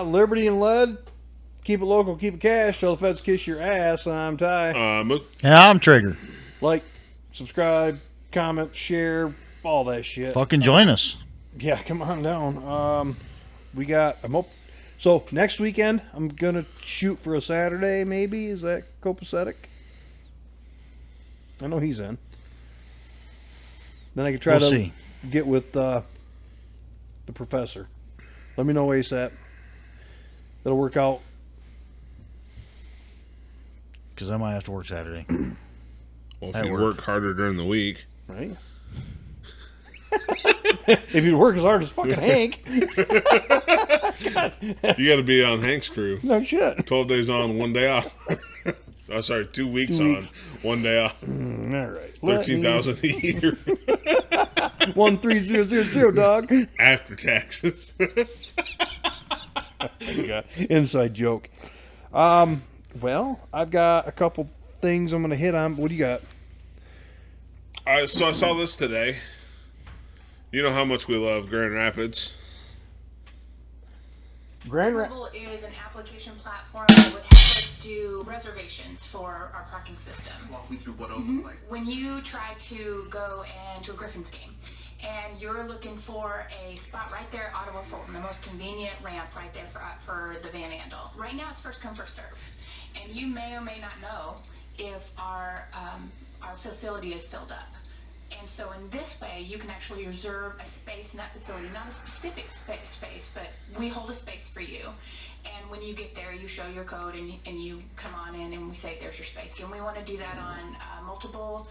Liberty and Lead. Keep it local, keep it cash. Tell the feds kiss your ass. I'm Ty. Yeah, I'm Trigger. Like, subscribe, comment, share, all that shit. Fucking join us. Yeah, come on down. So next weekend, I'm gonna shoot for a Saturday. Maybe is that copacetic? I know he's in. Then I could try to get with the professor. Let me know ASAP. That'll work out. Because I might have to work Saturday. Well, if you work harder during the week. Right? If you work as hard as fucking Hank. You got to be on Hank's crew. No shit. 12 days on, 1 day off. Oh, sorry, 2 weeks on, 1 day off. All right. 13,000 a year. 13000, dog. After taxes. Inside joke. Well, I've got a couple things I'm going to hit on. What do you got? So I saw this today. You know how much we love Grand Rapids. Mobile is an application platform that would help us do reservations for our parking system. Walk me through what it'll look like. When you try to go to a Griffins game, and you're looking for a spot right there at Ottawa Fulton, the most convenient ramp right there for the Van Andel. Right now it's first come, first serve. And you may or may not know if our facility is filled up. And so in this way, you can actually reserve a space in that facility, not a specific space, but we hold a space for you. And when you get there, you show your code and you come on in and we say, there's your space. And we want to do that on multiple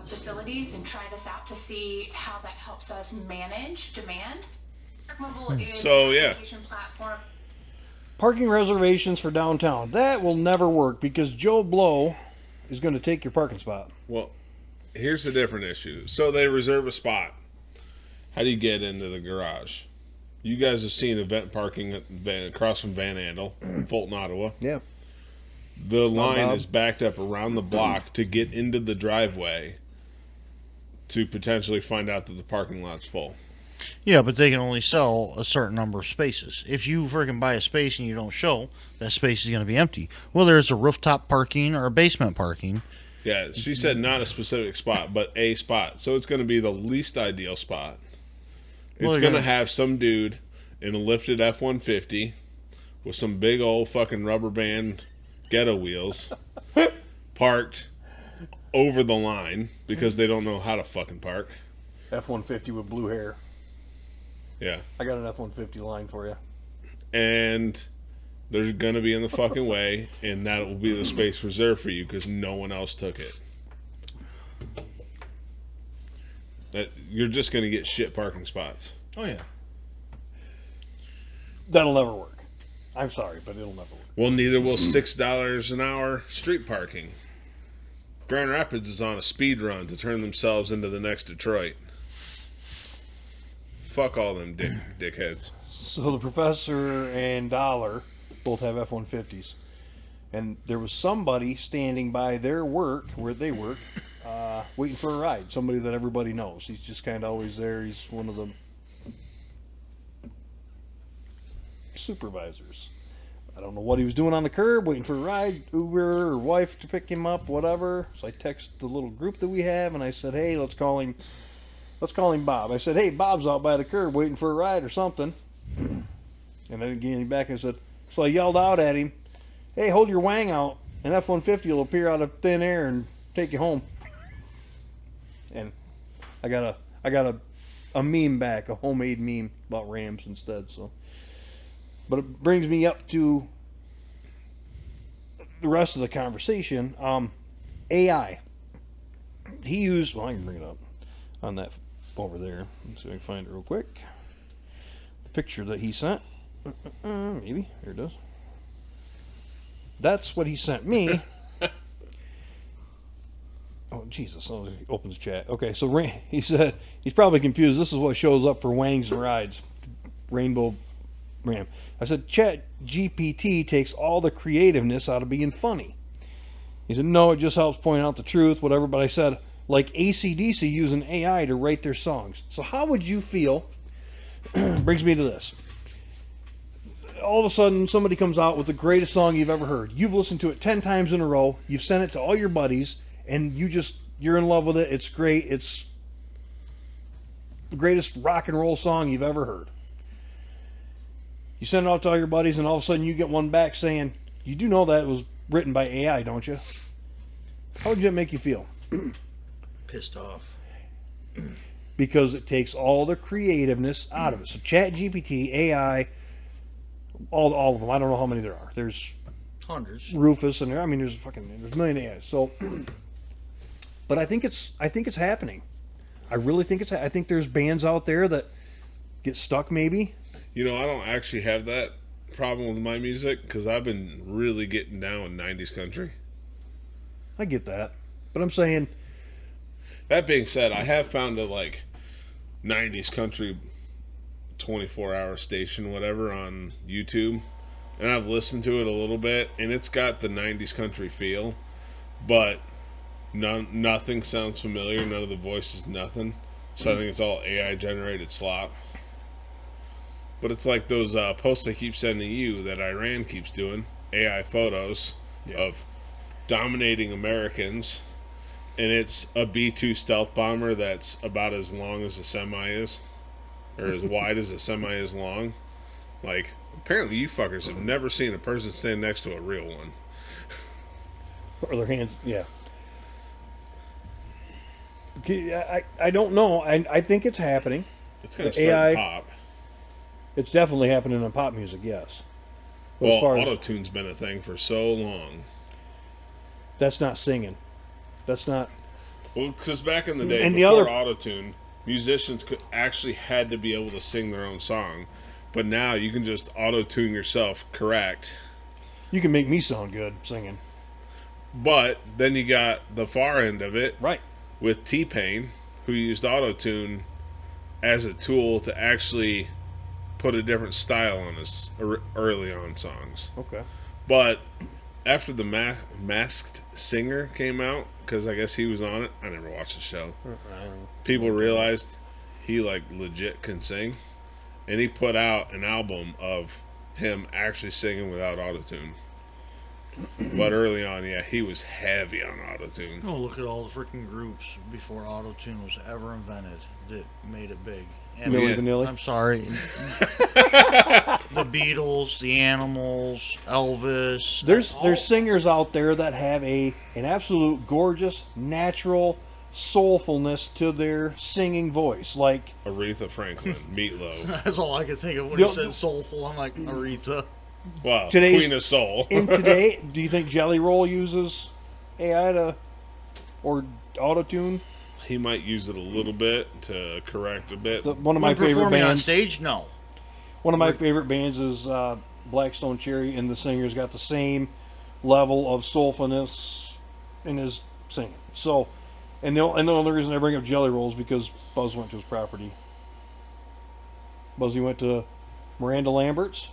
facilities and try this out to see how that helps us manage demand. Mobile is an application platform. Parking reservations for downtown. That will never work because Joe Blow is going to take your parking spot. Well, here's a different issue. So they reserve a spot. How do you get into the garage? You guys have seen event parking across from Van Andel, Fulton, Ottawa. Yeah. The line is backed up around the block to get into the driveway to potentially find out that the parking lot's full. Yeah, but they can only sell a certain number of spaces. If you freaking buy a space and you don't show, that space is going to be empty. Whether it's a rooftop parking or a basement parking. Yeah, she said not a specific spot, but a spot. So it's going to be the least ideal spot. It's going to have some dude in a lifted F-150 with some big old fucking rubber band ghetto wheels parked over the line because they don't know how to fucking park. F-150 with blue hair. Yeah. I got an F-150 line for you. And they're going to be in the fucking way, and that will be the space reserved for you because no one else took it. You're just going to get shit parking spots. Oh, yeah. That'll never work. I'm sorry, but it'll never work. Well, neither will $6 an hour street parking. Grand Rapids is on a speed run to turn themselves into the next Detroit. Fuck all them dickheads. So the professor and Dollar both have F-150s. And there was somebody standing by their work, where they work, waiting for a ride. Somebody that everybody knows. He's just kind of always there. He's one of the supervisors. I don't know what he was doing on the curb, waiting for a ride, Uber or wife to pick him up, whatever. So I texted the little group that we have, and I said, hey, let's call him Bob. I said, hey, Bob's out by the curb waiting for a ride or something. And I didn't get anything back. I said, so I yelled out at him, hey, hold your wang out. An F-150 will appear out of thin air and take you home. And I got a meme back, a homemade meme about Rams instead. So, but it brings me up to the rest of the conversation. AI. He used, well, I can bring it up on that over there. Let's see if I can find it real quick. The picture that he sent. Maybe. Here it is. That's what he sent me. Oh, Jesus. Oh, he opens chat. Okay, so he said, he's probably confused. This is what shows up for Wangs and Rides. Rainbow Ram. I said, Chat GPT takes all the creativeness out of being funny. He said, no, it just helps point out the truth, whatever. But I said, like AC/DC using AI to write their songs. So how would you feel? Brings me to this. all of a sudden somebody comes out with the greatest song you've ever heard. You've listened to it 10 times in a row. You've sent it to all your buddies, and you're in love with it. It's great. It's the greatest rock and roll song you've ever heard. You send it out to all your buddies, and all of a sudden you get one back saying, "You do know that was written by AI, don't you?" How would that make you feel? Pissed off. Because it takes all the creativeness out of it. So ChatGPT, AI, all of them. I don't know how many there are. There's Hundreds. Rufus, and there's a million AIs. So, but I think it's happening. I really think I think there's bands out there that get stuck. Maybe. You know, I don't actually have that problem with my music because I've been really getting down with 90s country. I get that, but I'm saying. That being said, I have found a 90s country 24-hour station, whatever, on YouTube, and I've listened to it a little bit, and it's got the 90s country feel, but nothing sounds familiar. None of the voices, nothing. So I think it's all AI generated slop. But it's like those posts I keep sending you that Iran keeps doing, AI photos of dominating Americans. And it's a B-2 stealth bomber that's about as long as a semi is. Or as wide as a semi is long. Apparently you fuckers have never seen a person stand next to a real one. Or their hands, yeah. I don't know. I think it's happening. It's going to start to pop. It's definitely happening in pop music, yes. But Well, auto-tune's been a thing for so long. That's not singing. That's not. Well, because back in the day, And before auto-tune, musicians actually had to be able to sing their own song. But now you can just auto-tune yourself correct. You can make me sound good singing. But then you got the far end of it. Right. With T-Pain, who used auto-tune as a tool to actually put a different style on his early on songs. Okay. But after the Masked Singer came out, because I guess he was on it, I never watched the show. People realized he legit can sing, and he put out an album of him actually singing without autotune. But early on, he was heavy on autotune. Oh, look at all the freaking groups before autotune was ever invented that made it big. And Milli Vanilli. I'm sorry. The Beatles, the Animals, Elvis. There's singers out there that have an absolute gorgeous, natural soulfulness to their singing voice. Like Aretha Franklin, Meatloaf. That's all I could think of when he said soulful. I'm like, Aretha. Wow, Queen of Soul. In today, do you think Jelly Roll uses AI or auto-tune? He might use it a little bit to correct a bit. One of my favorite bands on stage, no. One of my favorite bands is Blackstone Cherry, and the singer's got the same level of soulfulness in his singing. So, and the only reason I bring up Jelly Roll is because Buzz went to his property. Buzzy went to Miranda Lambert's,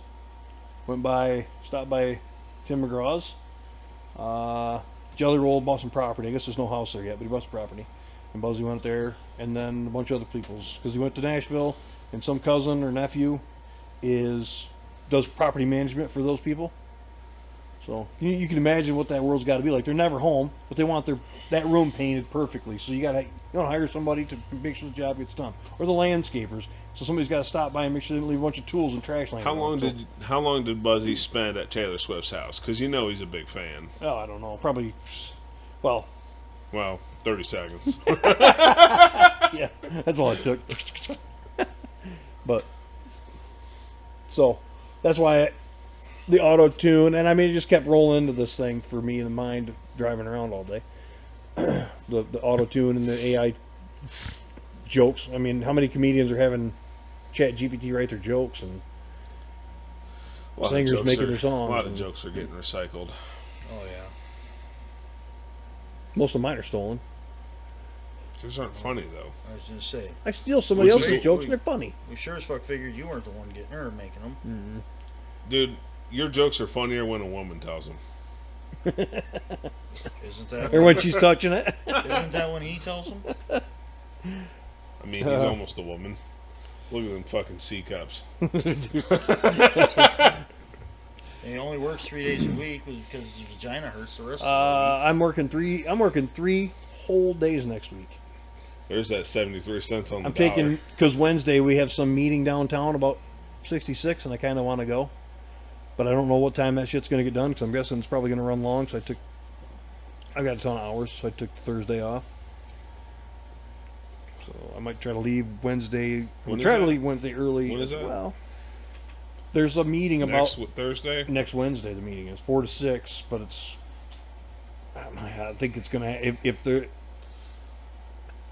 stopped by Tim McGraw's. Jelly Roll bought some property. I guess there's no house there yet, but he bought some property. And Buzzy went there, and then a bunch of other people's, because he went to Nashville, and some cousin or nephew does property management for those people. So you can imagine what that world's got to be like. They're never home, but they want that room painted perfectly. So you hire somebody to make sure the job gets done, or the landscapers. So somebody's got to stop by and make sure they didn't leave a bunch of tools and trash laying around. How long did Buzzy spend at Taylor Swift's house? Because he's a big fan. Oh, I don't know. Probably, 30 seconds. Yeah, that's all it took. But so that's why the auto tune, and it just kept rolling into this thing for me in the mind driving around all day. the auto tune and the AI jokes. How many comedians are having ChatGPT write their jokes, and singers making their songs? A lot of jokes are getting recycled. Oh yeah. Most of mine are stolen. These aren't funny though. I was gonna say. I steal somebody else's jokes, and they're funny. We sure as fuck figured you weren't the one getting or making them. Mm-hmm. Dude, your jokes are funnier when a woman tells them. Isn't that? Or when she's touching it. Isn't that when he tells them? He's almost a woman. Look at them fucking C cups. only works 3 days a week because his vagina hurts the rest of I'm working 3 whole days next week. There's that 73 cents on the I'm dollar. taking, because Wednesday we have some meeting downtown about 66, and I kind of want to go. But I don't know what time that shit's going to get done, because I'm guessing it's probably going to run long, so I've got a ton of hours, so I took Thursday off. So I might try to leave Wednesday. When is try to that? leave Wednesday early. When is that? Well, there's a meeting Next about Thursday? next Wednesday. The meeting is 4 to 6, but it's. I think it's gonna if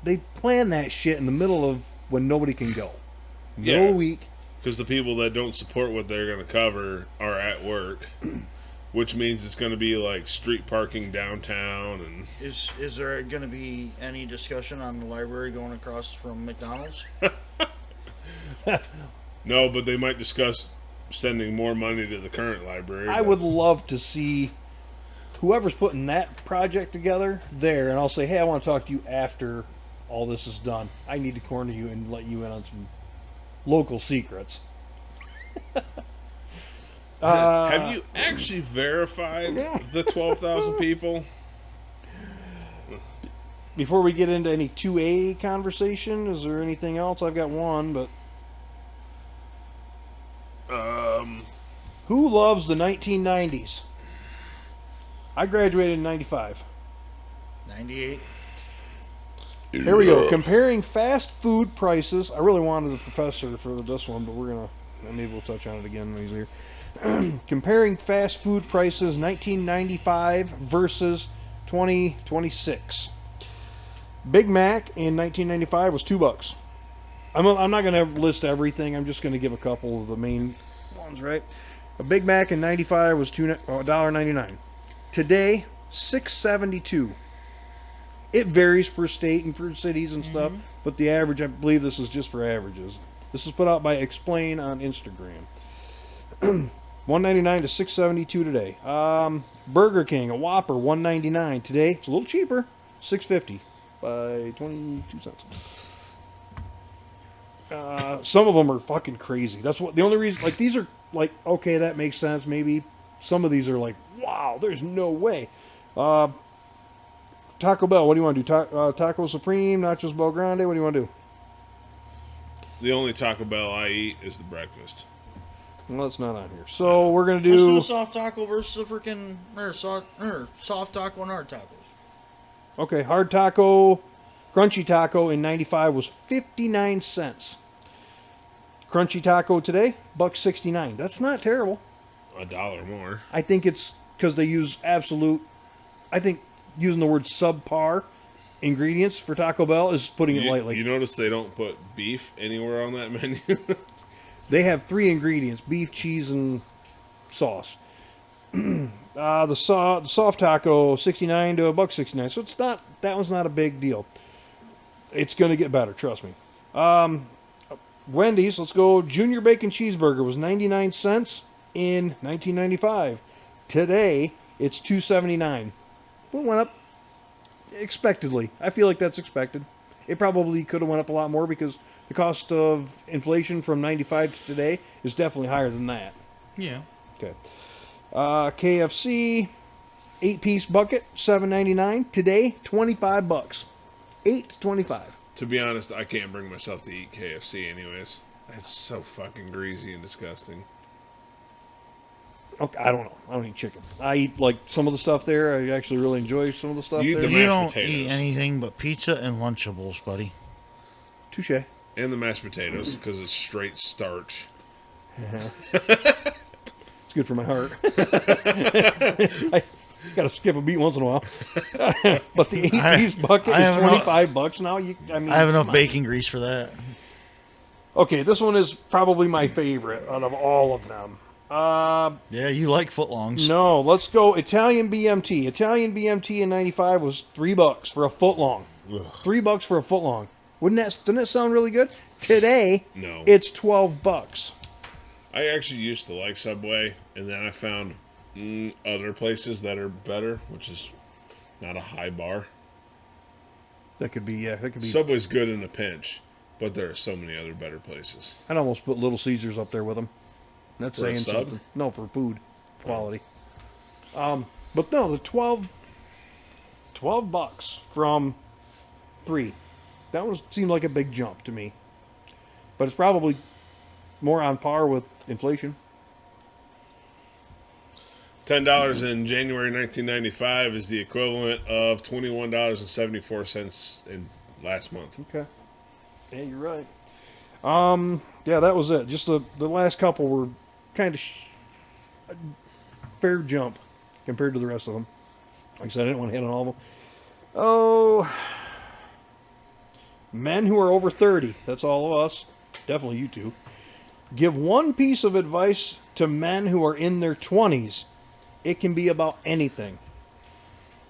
they plan that shit in the middle of when nobody can go. Middle of the week. Because the people that don't support what they're going to cover are at work, which means it's going to be like street parking downtown. And is there going to be any discussion on the library going across from McDonald's? No, but they might discuss sending more money to the current library. I would love to see whoever's putting that project together there, and I'll say, hey, I want to talk to you after all this is done. I need to corner you and let you in on some local secrets. Have you actually verified the 12,000 people? Before we get into any 2A conversation, is there anything else? I've got one, but who loves the 1990s? I graduated in 95. 98. Here we go. Comparing fast food prices. I really wanted the professor for this one, but maybe we'll touch on it again when he's here. Comparing fast food prices 1995 versus 2026. Big Mac in 1995 was $2. I'm not going to list everything. I'm just going to give a couple of the main ones, right? A Big Mac in 95 was $1.99. Today, $6.72. It varies per state and for cities and stuff, but the average, I believe this is just for averages. This is put out by Explain on Instagram. $1.99 to $6.72 today. Burger King, a Whopper, $1.99 today. It's a little cheaper, $6.50 by 22 cents. Some of them are fucking crazy. That's what the only reason. Like these are like okay, that makes sense. Maybe some of these are like wow, there's no way. Taco Bell, what do you want to do? Taco Supreme, Nachos Bel Grande, what do you want to do? The only Taco Bell I eat is the breakfast. Well, it's not on here. So we're going to do... Let's do a soft taco versus a freaking... soft taco and hard tacos. Okay, hard taco, crunchy taco in 95 was 59 cents. Crunchy taco today, $1.69. That's not terrible. $1 more. I think it's because they use absolute... I think using the word subpar ingredients for Taco Bell is putting it lightly. You notice they don't put beef anywhere on that menu? They have 3 ingredients: beef, cheese, and sauce. The soft taco, $69 to $1.69. So it's not, that one's not a big deal. It's going to get better, trust me. Wendy's, let's go. Junior bacon cheeseburger was 99 cents in 1995. Today, it's $2.79. It went up expectedly. I feel like that's expected. It probably could have went up a lot more because the cost of inflation from 95 to today is definitely higher than that. Yeah. Okay. KFC, 8-piece bucket, $7.99. Today, $25. $8.25. To be honest, I can't bring myself to eat KFC anyways. It's so fucking greasy and disgusting. Okay, I don't know. I don't eat chicken. I eat like some of the stuff there. I actually really enjoy some of the stuff You eat there. the You mashed don't potatoes. eat anything but pizza and Lunchables, buddy. Touche. And the mashed potatoes because it's straight starch. It's good for my heart. I gotta skip a beat once in a while. But the 8-piece bucket is $25 now. I have enough bacon grease for that. Okay, this one is probably my favorite out of all of them. Yeah, you like footlongs. No, let's go Italian BMT. Italian BMT in 95 was $3 for a foot long. Ugh. $3 for a foot long. Doesn't that sound really good? Today, No. it's $12. I actually used to like Subway, and then I found other places that are better, which is not a high bar. That could be, yeah, that could be. Subway's good in a pinch, but there are so many other better places. I'd almost put Little Caesars up there with them. That's For a saying sub? something. No, for food. quality. But no, the $12 from 3. That one seemed like a big jump to me. But it's probably more on par with inflation. $10 in January 1995 is the equivalent of $21.74 in last month. Okay. Yeah, you're right. Yeah, that was it. Just the last couple were kind of fair jump compared to the rest of them. Like I said, I didn't want to hit on all of them. Oh, men who are over 30, that's all of us, definitely you two, give one piece of advice to men who are in their 20s. It can be about anything.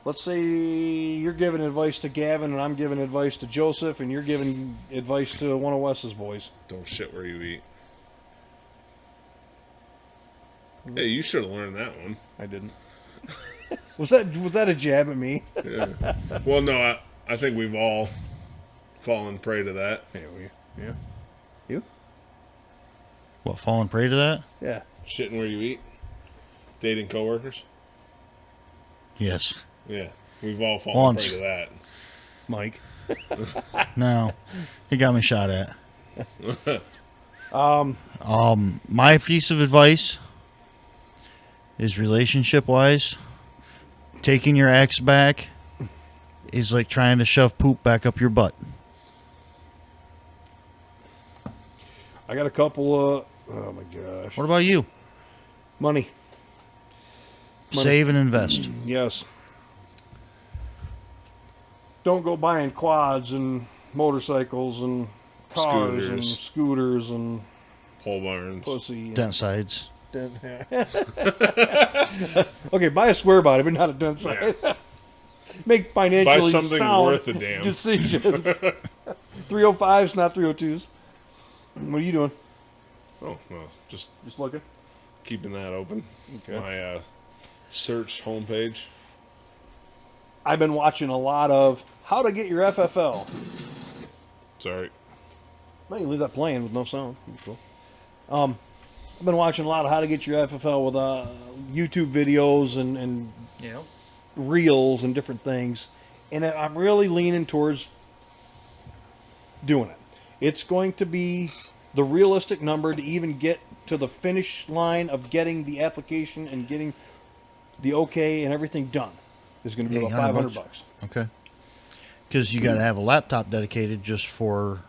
Let's say you're giving advice to Gavin and I'm giving advice to Joseph and you're giving advice to one of Wes's boys. Don't shit where you eat. Hey, you should have learned that one. I didn't. Was that a jab at me? Yeah. Well, no, I think we've all fallen prey to that. Yeah. You? What, falling prey to that? Yeah. Shitting where you eat. Dating coworkers. Yes. Yeah, we've all fallen Once. prey to that. Mike. No. He got me shot at. My piece of advice is relationship-wise, taking your ex back is like trying to shove poop back up your butt. I got a couple of... Oh, my gosh. What about you? Money. Save and invest. Yes. Don't go buying quads and motorcycles and cars and scooters and Pole barns. pussy. And Dent sides. Okay, buy a square body, but not a dent side. Make financially Buy something sound worth a damn. decisions. 305s, not 302s. What are you doing? Oh, well, just looking. keeping that open. Okay. My search homepage. I've been watching a lot of how to get your FFL. Sorry. Well, you can leave that playing with no sound. Cool. I've been watching a lot of how to get your FFL with YouTube videos and Yeah. reels and different things. And I'm really leaning towards doing it. It's going to be the realistic number to even get to the finish line of getting the application and getting the okay and everything done. Is going to be about $500. Okay. Because you got to have a laptop dedicated just for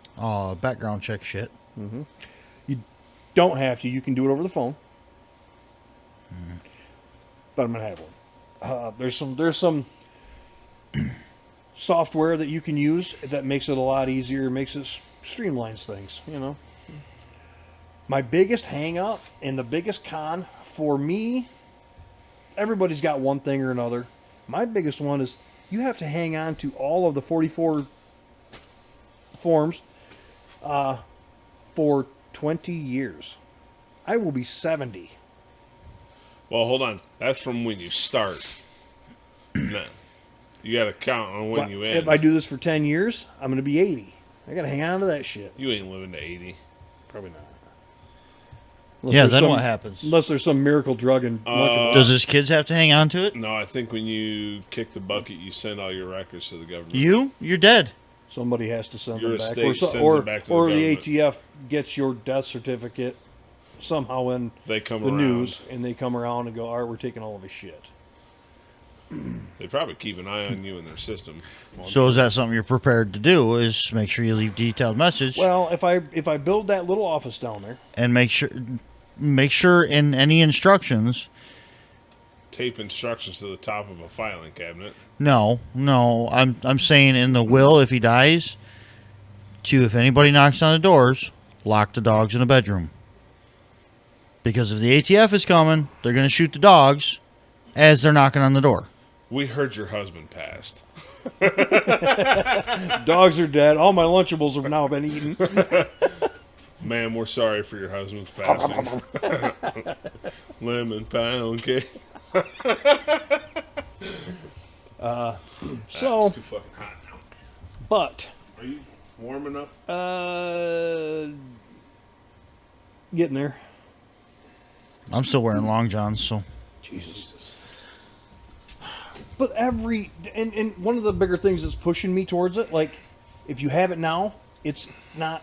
background check shit. You don't have to. You can do it over the phone. But I'm going to have one. There's some software that you can use that makes it a lot easier, makes it streamlines things, you know. My biggest hang up and the biggest con for me, everybody's got one thing or another. My biggest one is you have to hang on to all of the 44 forms for 20 years. I will be 70. Well, hold on. That's from when you start. No. You got to count on when you end. If I do this for 10 years, I'm going to be 80. I got to hang on to that shit. You ain't living to 80. Probably not. Yeah, then what happens? Unless there's some miracle drug and Does his kids have to hang on to it? No, I think when you kick the bucket, you send all your records to the government. You're dead. somebody has to send Your them back, estate sends or it back to the or the government. ATF gets your death certificate somehow in They come the around. news, and they come around and go, "All right, we're taking all of his shit." They probably keep an eye on you in their system. So is that something you're prepared to do? Is make sure you leave detailed message Well, if I build that little office down there, and make sure in any instructions. Tape instructions to the top of a filing cabinet. No, I'm saying in the will if he dies, to if anybody knocks on the doors, lock the dogs in the bedroom. Because if the ATF is coming, they're going to shoot the dogs as they're knocking on the door. We heard your husband passed. dogs are dead. All my Lunchables have now been eaten. Ma'am, we're sorry for your husband's passing. Lemon pound cake. So, It's too fucking hot now. but Are you warm enough? getting there. I'm still wearing long johns, so Jesus. But and one of the bigger things that's pushing me towards it, like, if you have it now, it's not.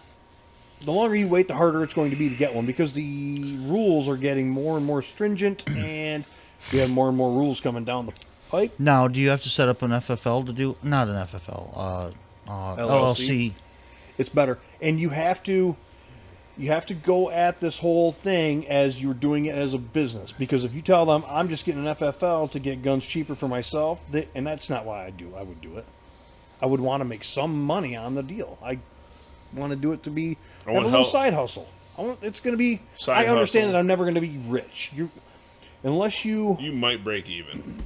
The longer you wait, the harder it's going to be to get one because the rules are getting more and more stringent, and we have more and more rules coming down the pipe. Now, do you have to set up an FFL to do? Not an FFL. LLC. It's better, and you have to go at this whole thing as you're doing it as a business. Because if you tell them I'm just getting an FFL to get guns cheaper for myself, and that's not why I would do it. I would want to make some money on the deal. I want to do it to be have a little side hustle. It's going to be. I understand that I'm never going to be rich. Unless you might break even.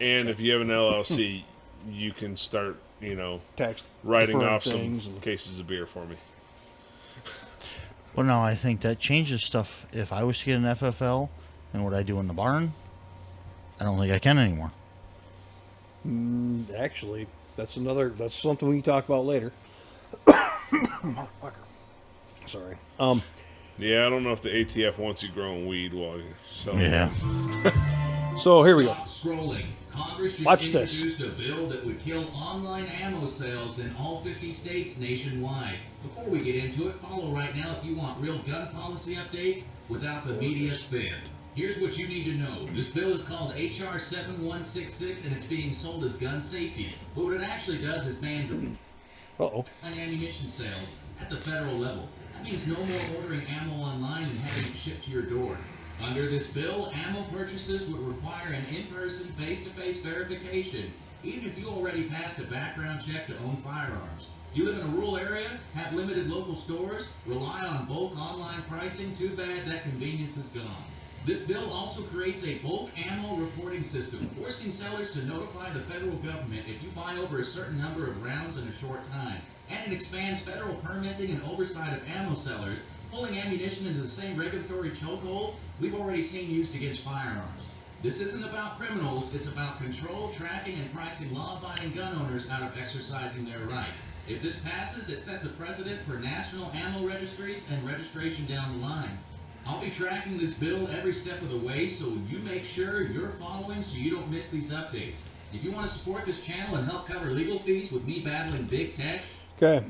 And if you have an LLC, you can start, tax writing off some and cases of beer for me. Well, no, I think that changes stuff. If I was to get an FFL and what I do in the barn, I don't think I can anymore. Actually, that's something we can talk about later. Motherfucker. Sorry. Yeah, I don't know if the ATF wants you growing weed while you're selling. Yeah. So here we go. Scrolling. Congress just Watch this. introduced a bill that would kill online ammo sales in all 50 states nationwide. Before we get into it, follow right now if you want real gun policy updates without the media spin. Here's what you need to know. This bill is called H.R. 7166 and it's being sold as gun safety. But what it actually does is ban ammunition sales at the federal level. That means no more ordering ammo online and having it shipped to your door. Under this bill, ammo purchases would require an in-person, face-to-face verification, even if you already passed a background check to own firearms. If you live in a rural area, have limited local stores, rely on bulk online pricing, too bad that convenience is gone. This bill also creates a bulk ammo reporting system, forcing sellers to notify the federal government if you buy over a certain number of rounds in a short time. And it expands federal permitting and oversight of ammo sellers, pulling ammunition into the same regulatory chokehold we've already seen used against firearms. This isn't about criminals, it's about control, tracking, and pricing law-abiding gun owners out of exercising their rights. If this passes, it sets a precedent for national ammo registries and registration down the line. I'll be tracking this bill every step of the way, so you make sure you're following so you don't miss these updates. If you want to support this channel and help cover legal fees with me battling big tech... Okay,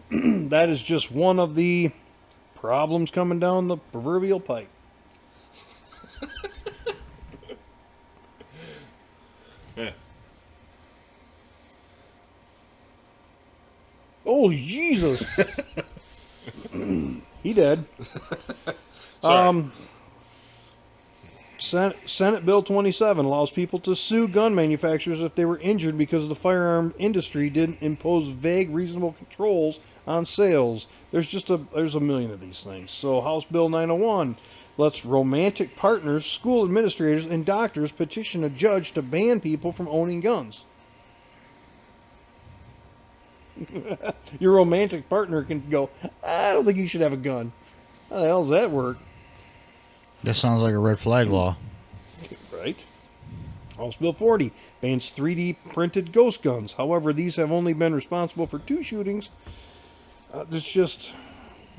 that is just one of the problems coming down the proverbial pipe. Yeah. Oh, Jesus. He dead. Senate Bill 27 allows people to sue gun manufacturers if they were injured because the firearm industry didn't impose vague, reasonable controls on sales. There's a million of these things. So House Bill 901 lets romantic partners, school administrators, and doctors petition a judge to ban people from owning guns. Your romantic partner can go, I don't think you should have a gun. How the hell does that work? That sounds like a red flag law. Right. House Bill 40 bans 3D printed ghost guns. However, these have only been responsible for 2 shootings. There's just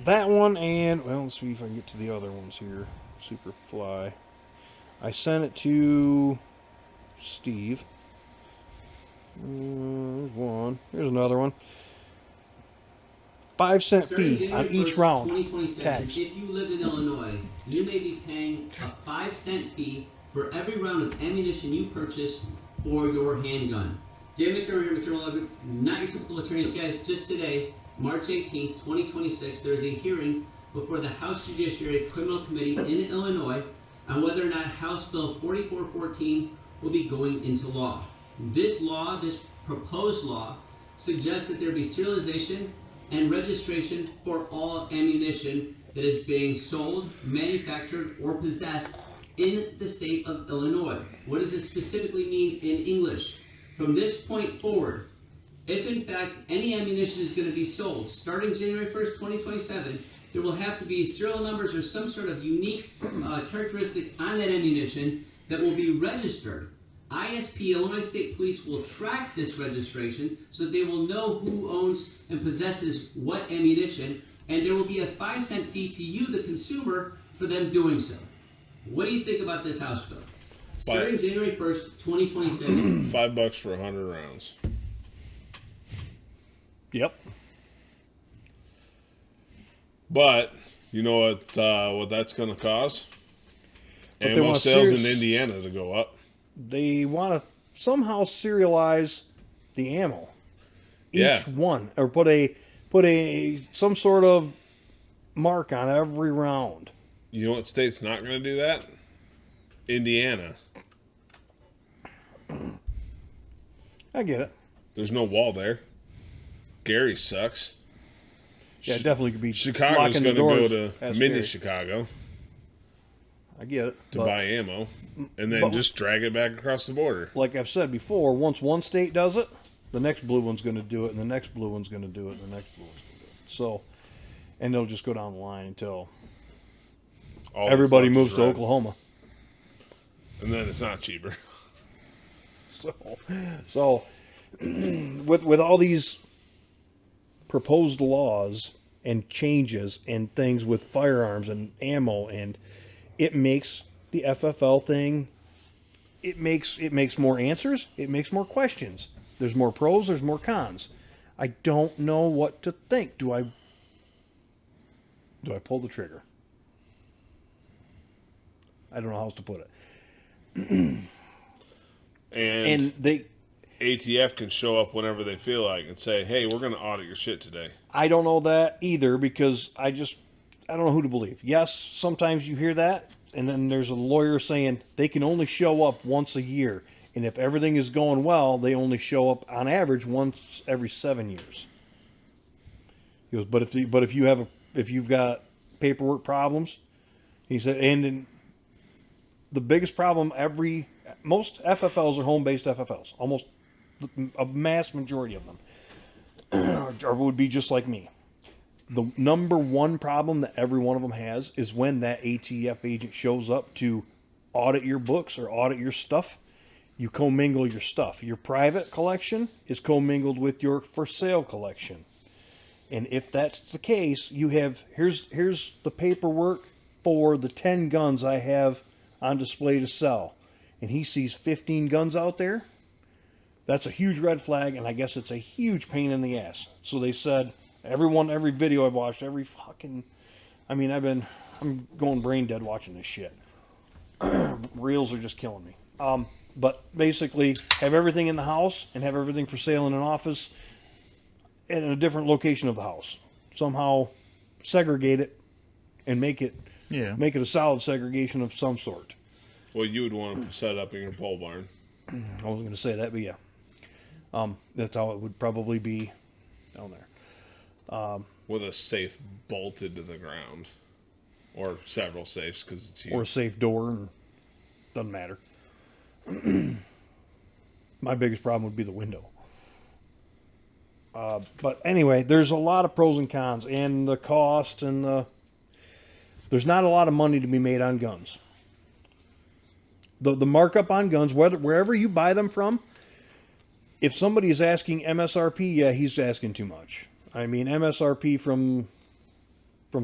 that one and, well, let's see if I can get to the other ones here. Superfly. I sent it to Steve. There's one. Here's another one. 5-cent fee on each round. Tax. If you live in Illinois, you may be paying a 5-cent fee for every round of ammunition you purchase for your handgun. Dan McDermott, not your typical attorney's guys. Just today, March 18, 2026, there is a hearing before the House Judiciary Criminal Committee in Illinois on whether or not House Bill 4414 will be going into law. This proposed law, suggests that there be serialization and registration for all ammunition that is being sold, manufactured, or possessed in the state of Illinois. What does this specifically mean in English? From this point forward, if in fact any ammunition is going to be sold starting January 1st, 2027, there will have to be serial numbers or some sort of unique characteristic on that ammunition that will be registered. ISP, Illinois State Police, will track this registration so that they will know who owns and possesses what ammunition, and there will be a 5-cent fee to you, the consumer, for them doing so. What do you think about this House bill? Starting January 1st, 2027. $5 for 100 rounds. Yep. But you know what that's going to cause? But Ammo sales in Indiana to go up. They want to somehow serialize the ammo. Each one, or put a some sort of mark on every round. You know what state's not going to do that? Indiana. I get it. There's no wall there. Gary sucks. Yeah, it definitely could be. Chicago's going to go to mini Chicago I get it. to buy ammo, and then just drag it back across the border. Like I've said before, once one state does it, the next blue one's going to do it, and the next blue one's going to do it, and the next blue one's going to do it. So, and they'll just go down the line until everybody moves to Oklahoma. And then it's not cheaper. So with all these proposed laws and changes and things with firearms and ammo, and it makes the FFL thing, it makes more answers, it makes more questions. There's more pros, there's more cons. I don't know what to think. Do I pull the trigger? I don't know how else to put it. And they ATF can show up whenever they feel like and say, "Hey, we're going to audit your shit today." I don't know that either, because I don't know who to believe. Yes, sometimes you hear that, and then there's a lawyer saying they can only show up once a year, and if everything is going well, they only show up on average once every 7 years. He goes, but if you've got paperwork problems, he said, and the biggest problem, most FFLs are home-based FFLs. Almost a mass majority of them or would be just like me. The number one problem that every one of them has is when that ATF agent shows up to audit your books or audit your stuff, you commingle your stuff. Your private collection is commingled with your for sale collection. And if that's the case, you have, here's the paperwork for the 10 guns I have on display to sell, and he sees 15 guns out there, that's a huge red flag, and I guess it's a huge pain in the ass. So they said, every video I've watched, I'm going brain dead watching this shit. Reels are just killing me. But basically, have everything in the house and have everything for sale in an office in a different location of the house. Somehow segregate it and make it a solid segregation of some sort. Well, you would want to set up in your pole barn. I wasn't going to say that, but yeah. That's how it would probably be down there. With a safe bolted to the ground. Or several safes, because it's huge. Or a safe door, and doesn't matter. My biggest problem would be the window. But anyway, there's a lot of pros and cons, and the cost, and there's not a lot of money to be made on guns. The markup on guns, wherever you buy them from, if somebody is asking MSRP, yeah, he's asking too much. I mean, MSRP from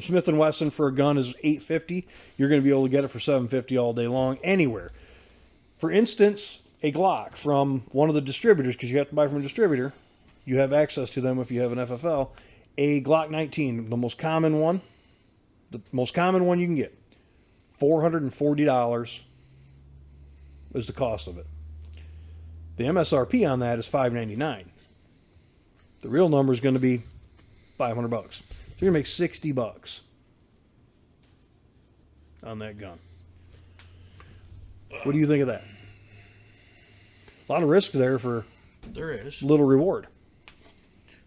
Smith & Wesson for a gun is $850. You're going to be able to get it for $750 all day long anywhere. For instance, a Glock from one of the distributors, because you have to buy from a distributor. You have access to them if you have an FFL. A Glock 19, the most common one you can get. $440 is the cost of it. The MSRP on that is $599. The real number is going to be $500. So you're going to make $60 on that gun. What do you think of that? A lot of risk there for There is. little reward.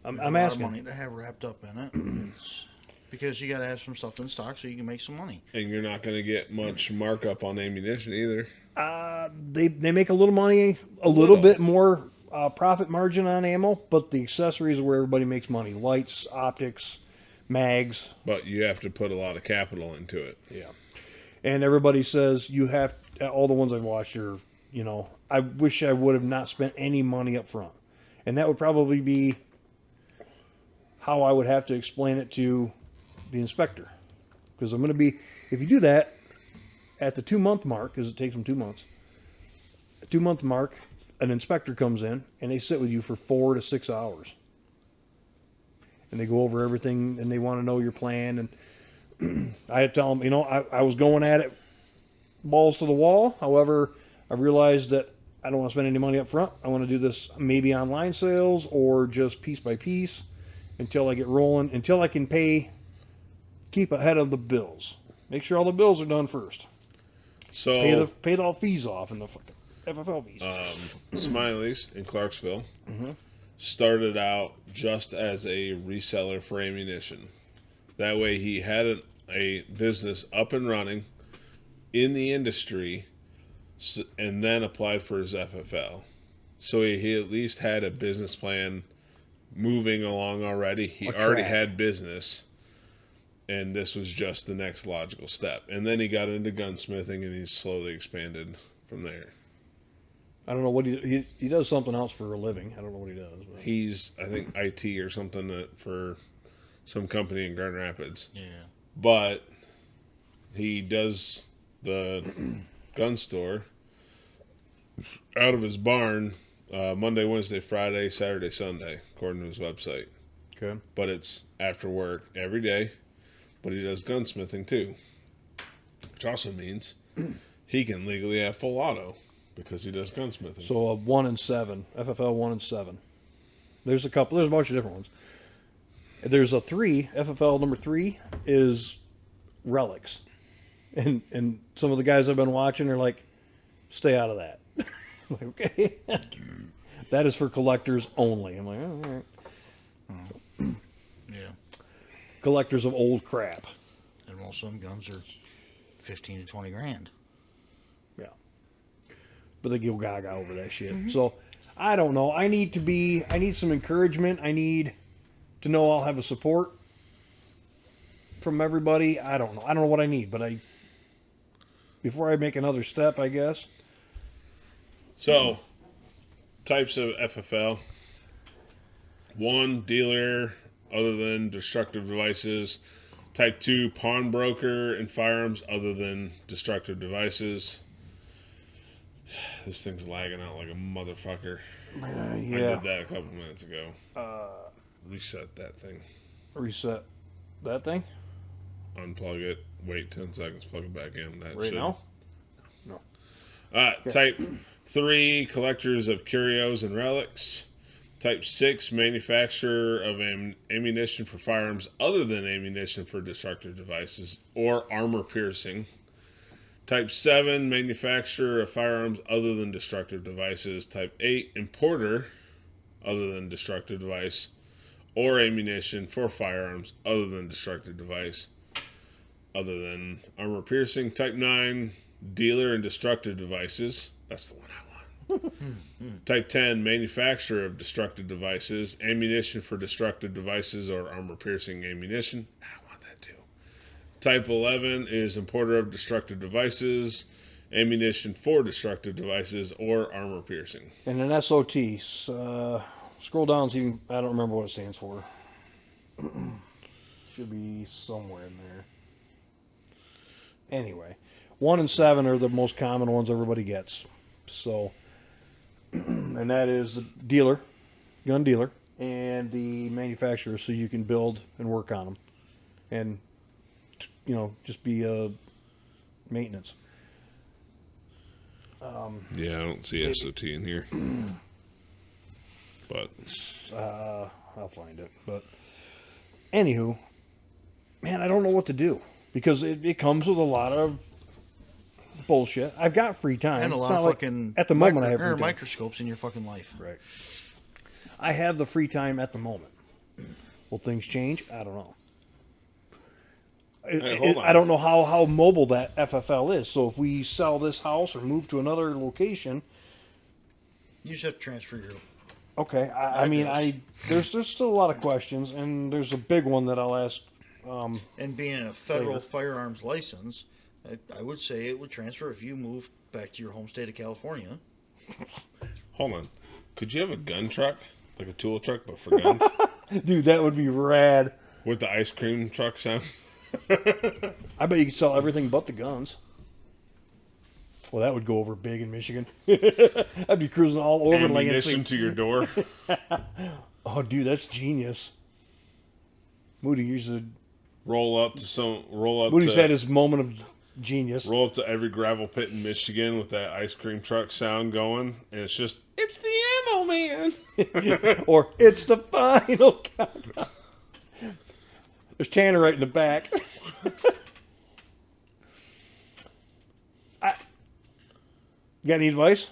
I'm a lot asking. of money to have wrapped up in it. It's because you got to have some stuff in stock so you can make some money. And you're not going to get much markup on ammunition either. They make a little money, a little bit more profit margin on ammo, but the accessories are where everybody makes money. Lights, optics, mags. But you have to put a lot of capital into it. Yeah. And everybody says you have, all the ones I've watched are, I wish I would have not spent any money up front. And that would probably be how I would have to explain it to the inspector. Because I'm going to be, if you do that, at the 2-month mark, because it takes them 2 months, 2-month mark, an inspector comes in and they sit with you for 4 to 6 hours. And they go over everything and they want to know your plan. And I had to tell them, I was going at it balls to the wall. However, I realized that I don't want to spend any money up front. I want to do this maybe online sales or just piece by piece until I get rolling, until I can keep ahead of the bills. Make sure all the bills are done first. So pay all the fees off and the fucking FFL fees. Smiley's in Clarksville started out just as a reseller for ammunition. That way he had a business up and running in the industry, and then applied for his FFL. So he at least had a business plan moving along already. He already had business, and this was just the next logical step. And then he got into gunsmithing, and he's slowly expanded from there. I don't know what he does something else for a living. I don't know what he does. But. He's, I think, IT or something for some company in Grand Rapids. Yeah. But he does the gun store out of his barn Monday, Wednesday, Friday, Saturday, Sunday, according to his website. Okay. But it's after work every day. But he does gunsmithing too, which also means he can legally have full auto because he does gunsmithing. So 1 and 7, FFL 1 and 7. There's a bunch of different ones. There's a 3, FFL number 3 is relics. And some of the guys I've been watching are like, stay out of that. I'm like, okay. That is for collectors only. I'm like, oh, all right. Yeah. Collectors of old crap. And most of them guns are 15 to 20 grand. Yeah. But they go gaga over that shit. So, I don't know. I need some encouragement. I need to know I'll have a support from everybody. I don't know. I don't know what I need, but before I make another step, I guess. So, types of FFL. 1, dealer other than destructive devices. Type 2, pawnbroker and firearms other than destructive devices. This thing's lagging out like a motherfucker. Yeah. I did that a couple minutes ago. Reset that thing. Reset that thing? Unplug it. Wait 10 seconds. Plug it back in. That Right should... now? No. Type 3, collectors of curios and relics. Type 6, manufacturer of ammunition for firearms other than ammunition for destructive devices or armor piercing. Type 7, manufacturer of firearms other than destructive devices. Type 8, importer other than destructive device or ammunition for firearms other than destructive device other than armor piercing. Type 9, dealer in destructive devices. That's the one I want. Type 10, manufacturer of destructive devices, ammunition for destructive devices or armor piercing ammunition. I want that too. Type 11 is importer of destructive devices, ammunition for destructive devices or armor piercing. And an SOT. Scroll down to, I don't remember what it stands for. Should be somewhere in there. Anyway, 1 and 7 are the most common ones everybody gets. So, and that is the dealer, gun dealer, and the manufacturer, so you can build and work on them. And, just be maintenance. Yeah, I don't see SOT in here. But I'll find it. But, anywho, man, I don't know what to do. Because it comes with a lot of bullshit. I've got free time. And a It's lot not of like fucking at the moment I have free time. microscopes in your fucking life. Right. I have the free time at the moment. Will things change? I don't know. Hold on. I don't know how mobile that FFL is. So if we sell this house or move to another location, You just have to transfer your... okay. I mean, there's still a lot of questions, and there's a big one that I'll ask. And being a federal firearms license, I would say it would transfer if you moved back to your home state of California. hold on. Could you have a gun truck? Like a tool truck, but for guns? Dude, that would be rad. With the ice cream truck sound? I bet you could sell everything but the guns. Well, that would go over big in Michigan. I'd be cruising all over Ammunition Lansing. to your door. Oh, dude, that's genius. Moody usually. Moody's Had his moment of genius. Roll up to every gravel pit in Michigan with that ice cream truck sound going, and it's just, it's the ammo man. Or it's the final countdown. There's Tanner right in the back. Got any advice?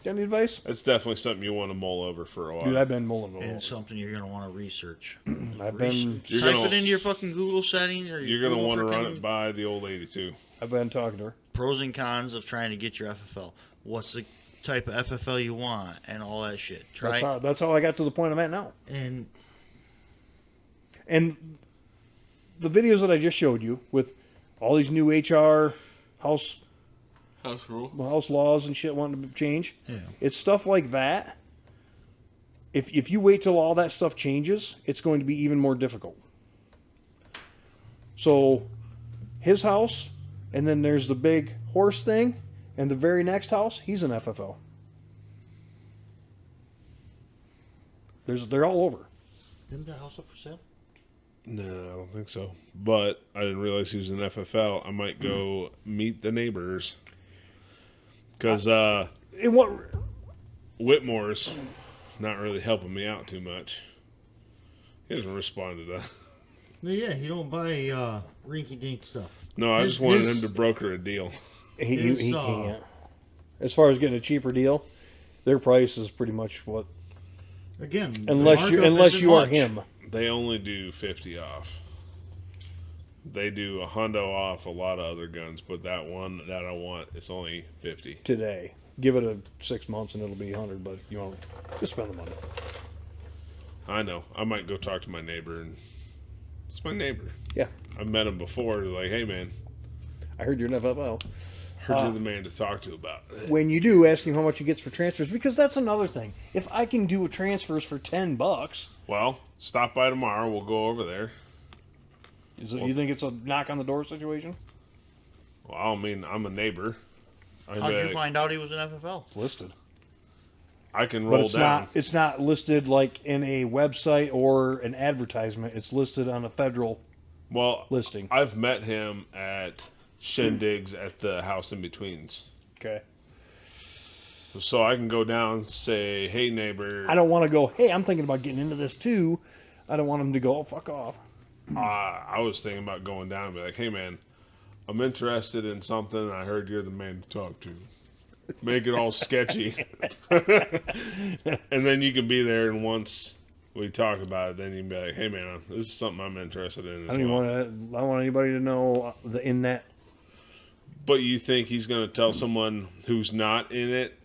That's definitely something you want to mull over for a while. Dude, I've been mulling And over. something you're going to want to research. I've been Type it into your fucking Google setting. Or You're going to want to run freaking it by the old lady, too. I've been talking to her. pros and cons of trying to get your FFL. What's the type of FFL you want and all that shit. That's how I got to the point I'm at now. And the videos that I just showed you with all these new HR house laws and shit wanting to change. Yeah. It's stuff like that. If you wait till all that stuff changes, it's going to be even more difficult. So his house, and then there's the big horse thing, and the very next house, he's an FFL. They're all over. Isn't the house up for sale? No, I don't think so. But I didn't realize he was an FFL. I might go meet the neighbors. Because Whitmore's not really helping me out too much. He hasn't responded to that. Yeah, he don't buy rinky-dink stuff. No, I just wanted him to broker a deal. He can't. As far as getting a cheaper deal, their price is pretty much what. Again, Unless you are him. They only do 50 off. They do a hundo off a lot of other guns, but that one that I want, it's only 50 today. Give it 6 months and it'll be 100, but you won't just spend the money. I know. I might go talk to my neighbor, and it's my neighbor. Yeah. I've met him before. They're like, hey, man, I heard you're an FFL. heard you're the man to talk to about it. When you do, ask him how much he gets for transfers, because that's another thing. If I can do transfers for $10, Well, stop by tomorrow. We'll go over there. You think it's a knock on the door situation? Well, I mean, I'm a neighbor. How'd you find out he was an FFL? It's listed. I can But roll down. it's not listed like in a website or an advertisement. It's listed on a federal listing. I've met him at shindigs at the house in betweens. Okay. So I can go down and say, hey, neighbor. I don't want to go, hey, I'm thinking about getting into this too. I don't want him to go, oh, fuck off. I was thinking about going down and be like, hey, man, I'm interested in something, and I heard you're the man to talk to. Make it all sketchy. And then you can be there, and once we talk about it, then you can be like, hey, man, this is something I'm interested in. I don't want anybody to know in that. But you think he's going to tell someone who's not in it,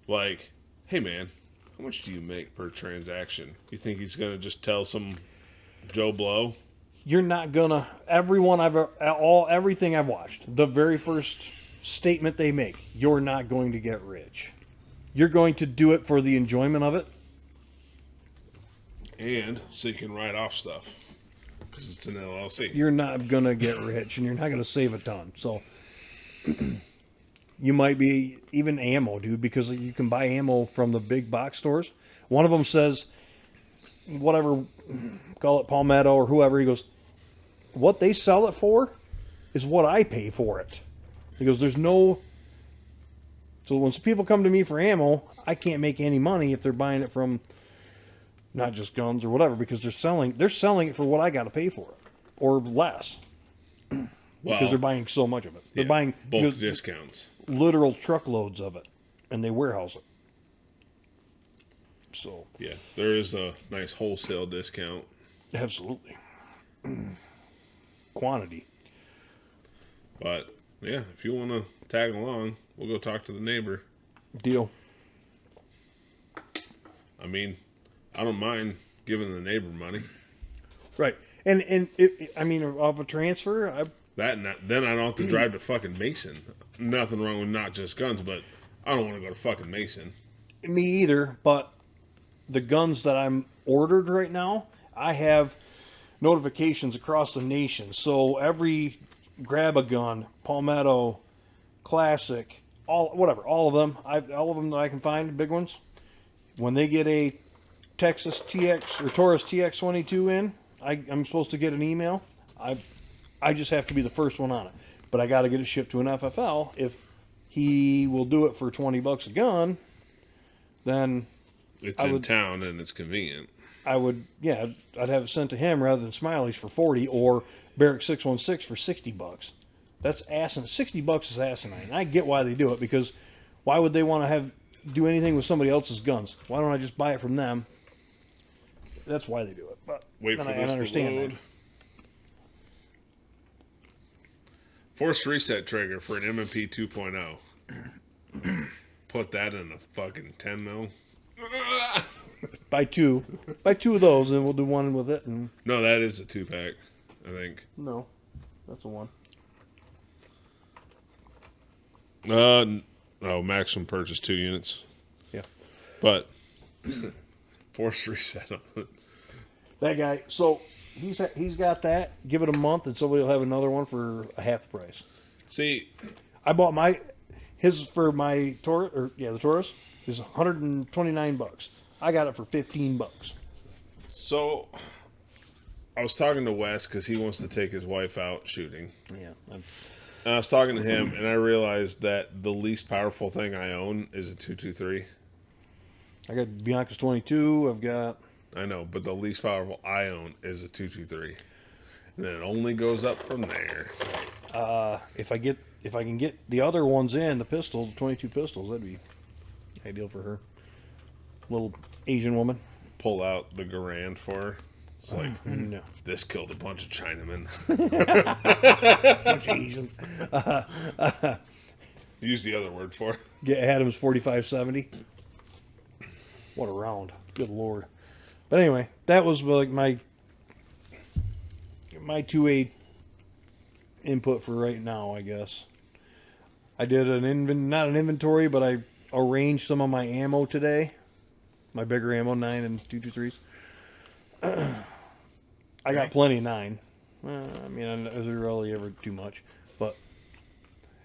like, hey, man, how much do you make per transaction? You think he's going to just tell some Joe Blow? You're not gonna. Everything I've watched, the very first statement they make, you're not going to get rich. You're going to do it for the enjoyment of it. And so you can write off stuff. Because it's an LLC. You're not gonna get rich, and you're not gonna save a ton. So you might be even ammo, dude, because you can buy ammo from the big box stores. One of them says, whatever, call it Palmetto or whoever, he goes, what they sell it for is what I pay for it. He goes, there's no... So when people come to me for ammo, I can't make any money if they're buying it from not just guns or whatever, because they're selling it for what I got to pay for it, or less. Because they're buying so much of it. They're buying bulk discounts. Literal truckloads of it, and they warehouse it. So yeah, there is a nice wholesale discount. Absolutely. Quantity. But yeah, if you want to tag along, we'll go talk to the neighbor. Deal. I mean, I don't mind giving the neighbor money. Right, and of a transfer, then I don't have to drive to fucking Mason. Nothing wrong with not just guns, but I don't want to go to fucking Mason. Me either. But the guns that I'm ordered right now, I have notifications across the nation. So every grab a gun, Palmetto, Classic, all of them. All of them that I can find, big ones. When they get a Texas TX or Taurus TX22 in, I'm supposed to get an email. I just have to be the first one on it, but I got to get it shipped to an FFL. If he will do it for $20 a gun, then it's in town and it's convenient. I'd have it sent to him rather than Smiley's for 40 or Barrack 616 for $60. That's asinine. $60 is asinine. I get why they do it, because why would they want to do anything with somebody else's guns? Why don't I just buy it from them? That's why they do it. But wait for this understand to load. That. Forced reset trigger for an M&P 2.0. Put that in a fucking 10 mil. Buy two of those, and we'll do one with it. And no, that is a 2-pack, I think. No, that's a one. No, maximum purchase 2 units. Yeah, but forced reset on it. That guy. So he's got that. Give it a month, and somebody will have another one for a half the price. See, I bought his for my Taurus, the Taurus is $129. I got it for $15. So I was talking to Wes because he wants to take his wife out shooting. Yeah. And I was talking to him, and I realized that the least powerful thing I own is a 223. I got Bianca's 22. I've got. I know, but the least powerful I own is a 223, and then it only goes up from there. If I can get the other ones in the pistol, the 22 pistols, that'd be ideal for her. Little Asian woman. Pull out the Garand for her. It's like, no. This killed a bunch of Chinamen. Bunch of Asians. Use the other word for it. Get Adams 4570. What a round. Good Lord. But anyway, that was like my 2A input for right now, I guess. I did not an inventory, but I arranged some of my ammo today. My bigger ammo, 9 and 223s. I got plenty of 9. I mean, is there really ever too much? But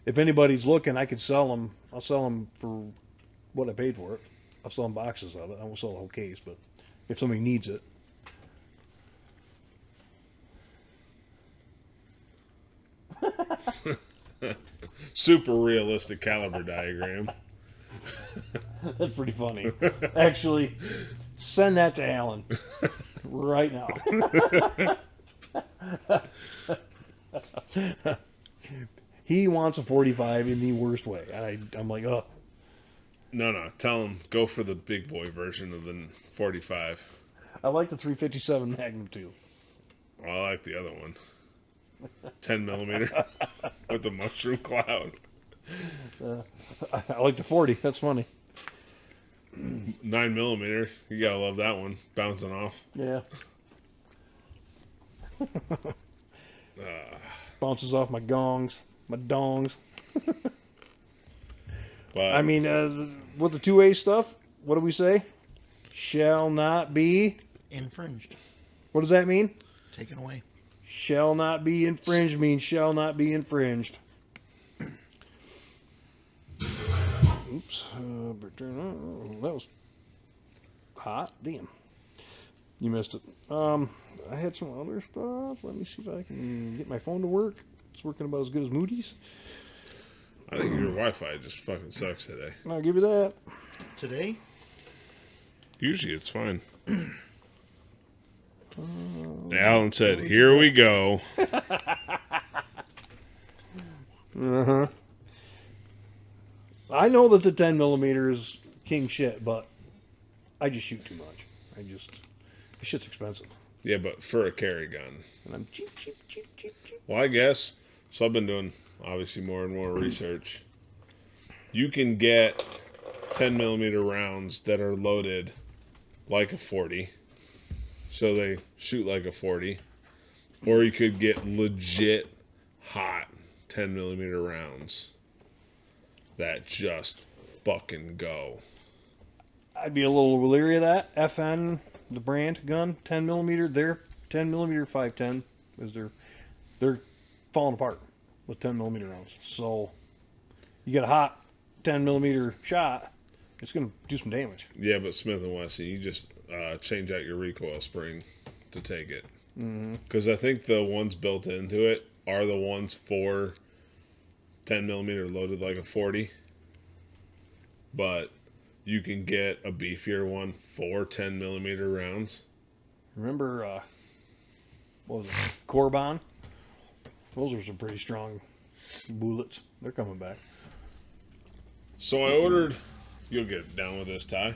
if anybody's looking, I could sell them. I'll sell them for what I paid for it. I'll sell them boxes of it. I won't sell the whole case, but if somebody needs it. Super realistic caliber diagram. That's pretty funny. Actually, send that to Alan right now. He wants a 45 in the worst way. I'm like, oh. No. Tell him, go for the big boy version of the 45. I like the 357 Magnum too. Well, I like the other one. 10 millimeter with the mushroom cloud. I like the 40. That's funny. 9 millimeter. You gotta love that one. Bouncing off. Yeah. Bounces off my gongs, my dongs. But I mean, with the 2A stuff, what do we say? Shall not be Infringed. What does that mean? Taken away. Shall not be infringed means shall not be infringed. Oops. That was hot. Damn. You missed it. I had some other stuff. Let me see if I can get my phone to work. It's working about as good as Moody's. I think your Wi-Fi just fucking sucks today. I'll give you that. Today? Usually it's fine. Alan said, "Here we go." Uh-huh. I know that the 10 millimeter is king shit, but I just shoot too much. This shit's expensive. Yeah, but for a carry gun. And I'm cheap. Well, I guess. So I've been doing, obviously, more and more research. You can get 10 millimeter rounds that are loaded like a 40. So they shoot like a 40. Or you could get legit hot 10 millimeter rounds that just fucking go. I'd be a little leery of that. FN, the brand gun, 10 millimeter. Their 10 millimeter 510 is they're falling apart with 10 millimeter rounds. So You get a hot 10mm shot, it's going to do some damage. Yeah, but Smith & Wesson, you just change out your recoil spring to take it. Because I think the ones built into it are the ones for 10mm loaded like a 40. But you can get a beefier one for 10mm rounds. Remember, what was it, Corbon? Those are some pretty strong bullets. They're coming back. So I ordered, you'll get down with this, Ty.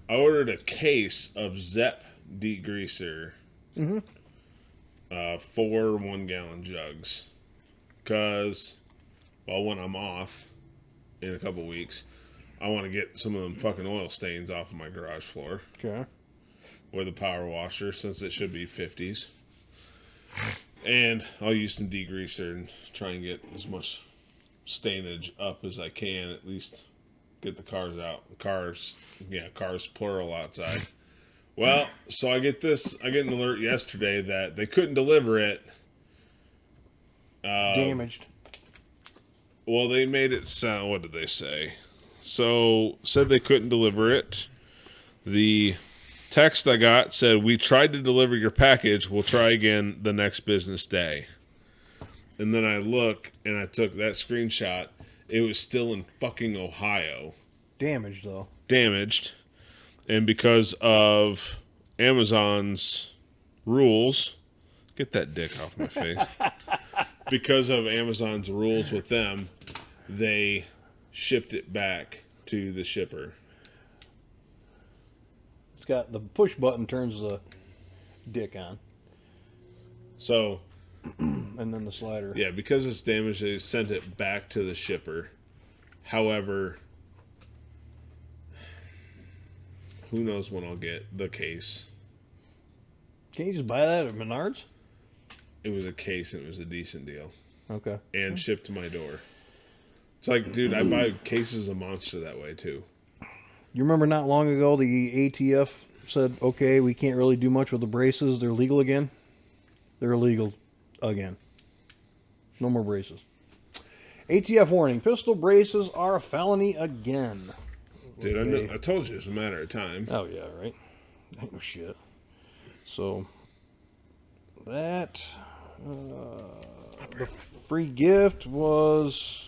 I ordered a case of Zepp degreaser. 4 1-gallon jugs. Because, well, when I'm off in a couple weeks, I want to get some of them fucking oil stains off of my garage floor. Okay. With a power washer, since it should be 50s. And I'll use some degreaser and try and get as much stainage up as I can, at least get the cars out. Cars plural outside. Well, so I get an alert yesterday that they couldn't deliver it. Damaged. Well, they made it sound, what did they say? So, said they couldn't deliver it. The text I got said, we tried to deliver your package. We'll try again the next business day. And then I look, and I took that screenshot. It was still in fucking Ohio. Damaged, though. Damaged. And because of Amazon's rules, get that dick off my face. Because of Amazon's rules with them, they shipped it back to the shipper. It's got the push button turns the dick on. So, and then the slider. Yeah, because it's damaged, they sent it back to the shipper. However, who knows when I'll get the case. Can you just buy that at Menards? It was a case and it was a decent deal. Okay. And shipped to my door. It's like, dude, I buy cases of Monster that way too. You remember not long ago the ATF said, okay, we can't really do much with the braces. They're legal again. They're illegal again. No more braces. ATF warning. Pistol braces are a felony again. Dude, Okay. I told you it's a matter of time. Oh, yeah, right. Ain't no shit. So, that... the free gift was...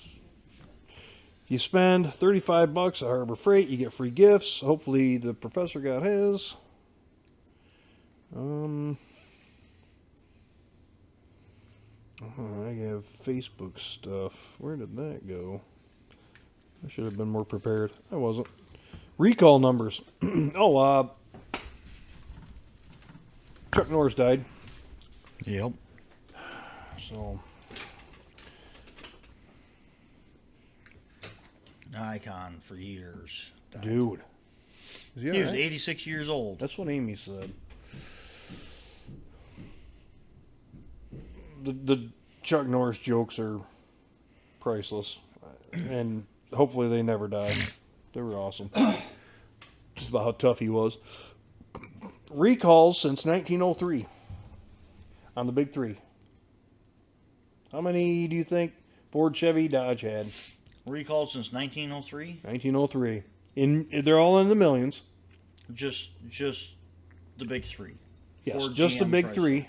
You spend $35 at Harbor Freight, you get free gifts. Hopefully the professor got his. I have Facebook stuff. Where did that go? I should have been more prepared. I wasn't. Recall numbers. Chuck Norris died. Yep. So, An icon for years. dude. He was 86 years old. That's what Amy said. The Chuck Norris jokes are priceless. And hopefully they never die. They were awesome. Just about how tough he was. Recalls since 1903 on the big three. How many do you think Ford, Chevy, Dodge had? Recalled since 1903. 1903. They're all in the millions. Just the big three. Yes, Ford, just the GM, big Chrysler. three.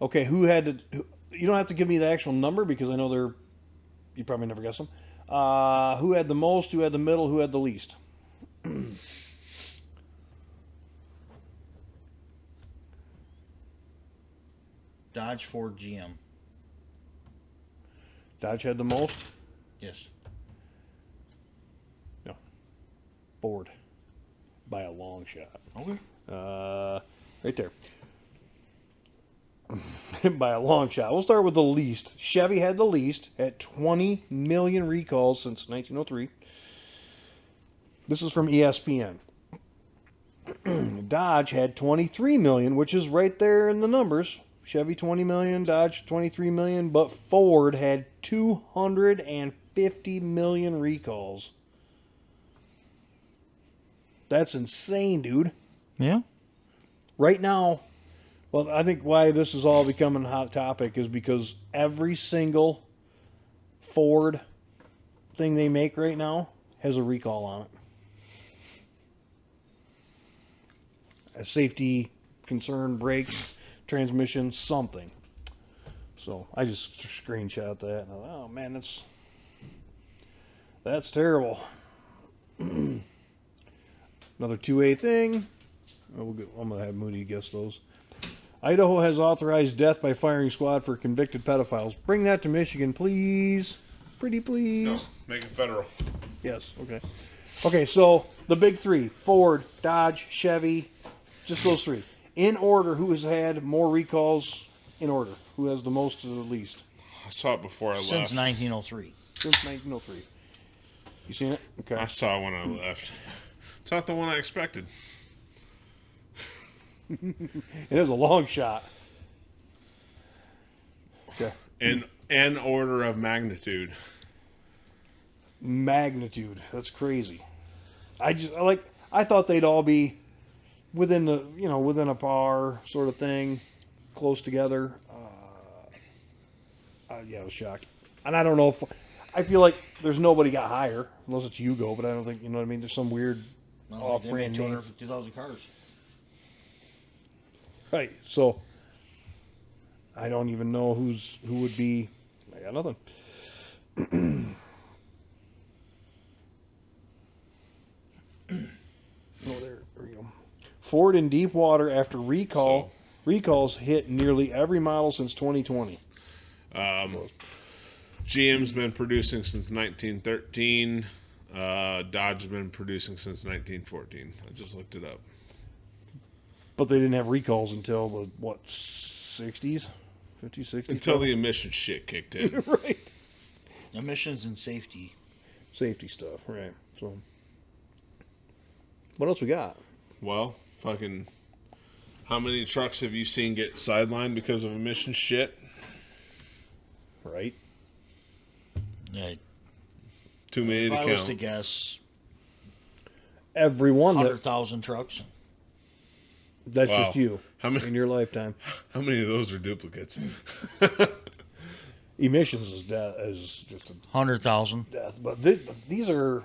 Okay, who had to... You don't have to give me the actual number because I know they're... You probably never guess them. Who had the most, who had the middle, who had the least? Dodge, Ford, GM. Dodge had the most? Yes. No. Ford. By a long shot. Okay. Right there. By a long shot. We'll start with the least. Chevy had the least at 20 million recalls since 1903. This is from ESPN. Dodge had 23 million, which is right there in the numbers. Chevy 20 million, Dodge 23 million, but Ford had 250 million recalls. That's insane, dude. Yeah. Right now, well, I think why this is all becoming a hot topic is because every single Ford thing they make right now has a recall on it. A safety concern, brakes, transmission, something. So I just screenshot that. And I thought, oh man, that's terrible. Another 2A thing. I'm gonna have Moody guess those. Idaho has authorized death by firing squad for convicted pedophiles. Bring that to Michigan, please. Pretty please. No, make it federal. Yes, okay. Okay, so the big three. Ford, Dodge, Chevy. Just those three. In order, who has had more recalls in order? Who has the most to the least? I saw it before I left. Since 1903. Since 1903. You seen it? Okay. I saw it when I left. It's not the one I expected. It is a long shot. Okay. In an order of magnitude. Magnitude. That's crazy. I thought they'd all be within a par sort of thing, close together. Yeah, I was shocked. And I don't know if I feel like there's nobody got higher unless it's Yugo, but I don't think, you know what I mean. There's some weird off-brand name. 250,000 cars. Right. So I don't even know who would be. I got nothing. There we go. Ford in deep water after recalls hit nearly every model since 2020. GM's been producing since 1913. Dodge has been producing since 1914. I just looked it up. But they didn't have recalls until the, 60s? 50s, 60s? Until the emission shit kicked in. Right. Emissions and safety. Safety stuff, right. So, what else we got? Well, fucking, how many trucks have you seen get sidelined because of emission shit? Right. Yeah. Too many If to I was count. to guess, Everyone that 100,000 trucks. that's Wow. just you How many- in your lifetime. How many of those are duplicates? Emissions is death, is just a 100,000. death. But these are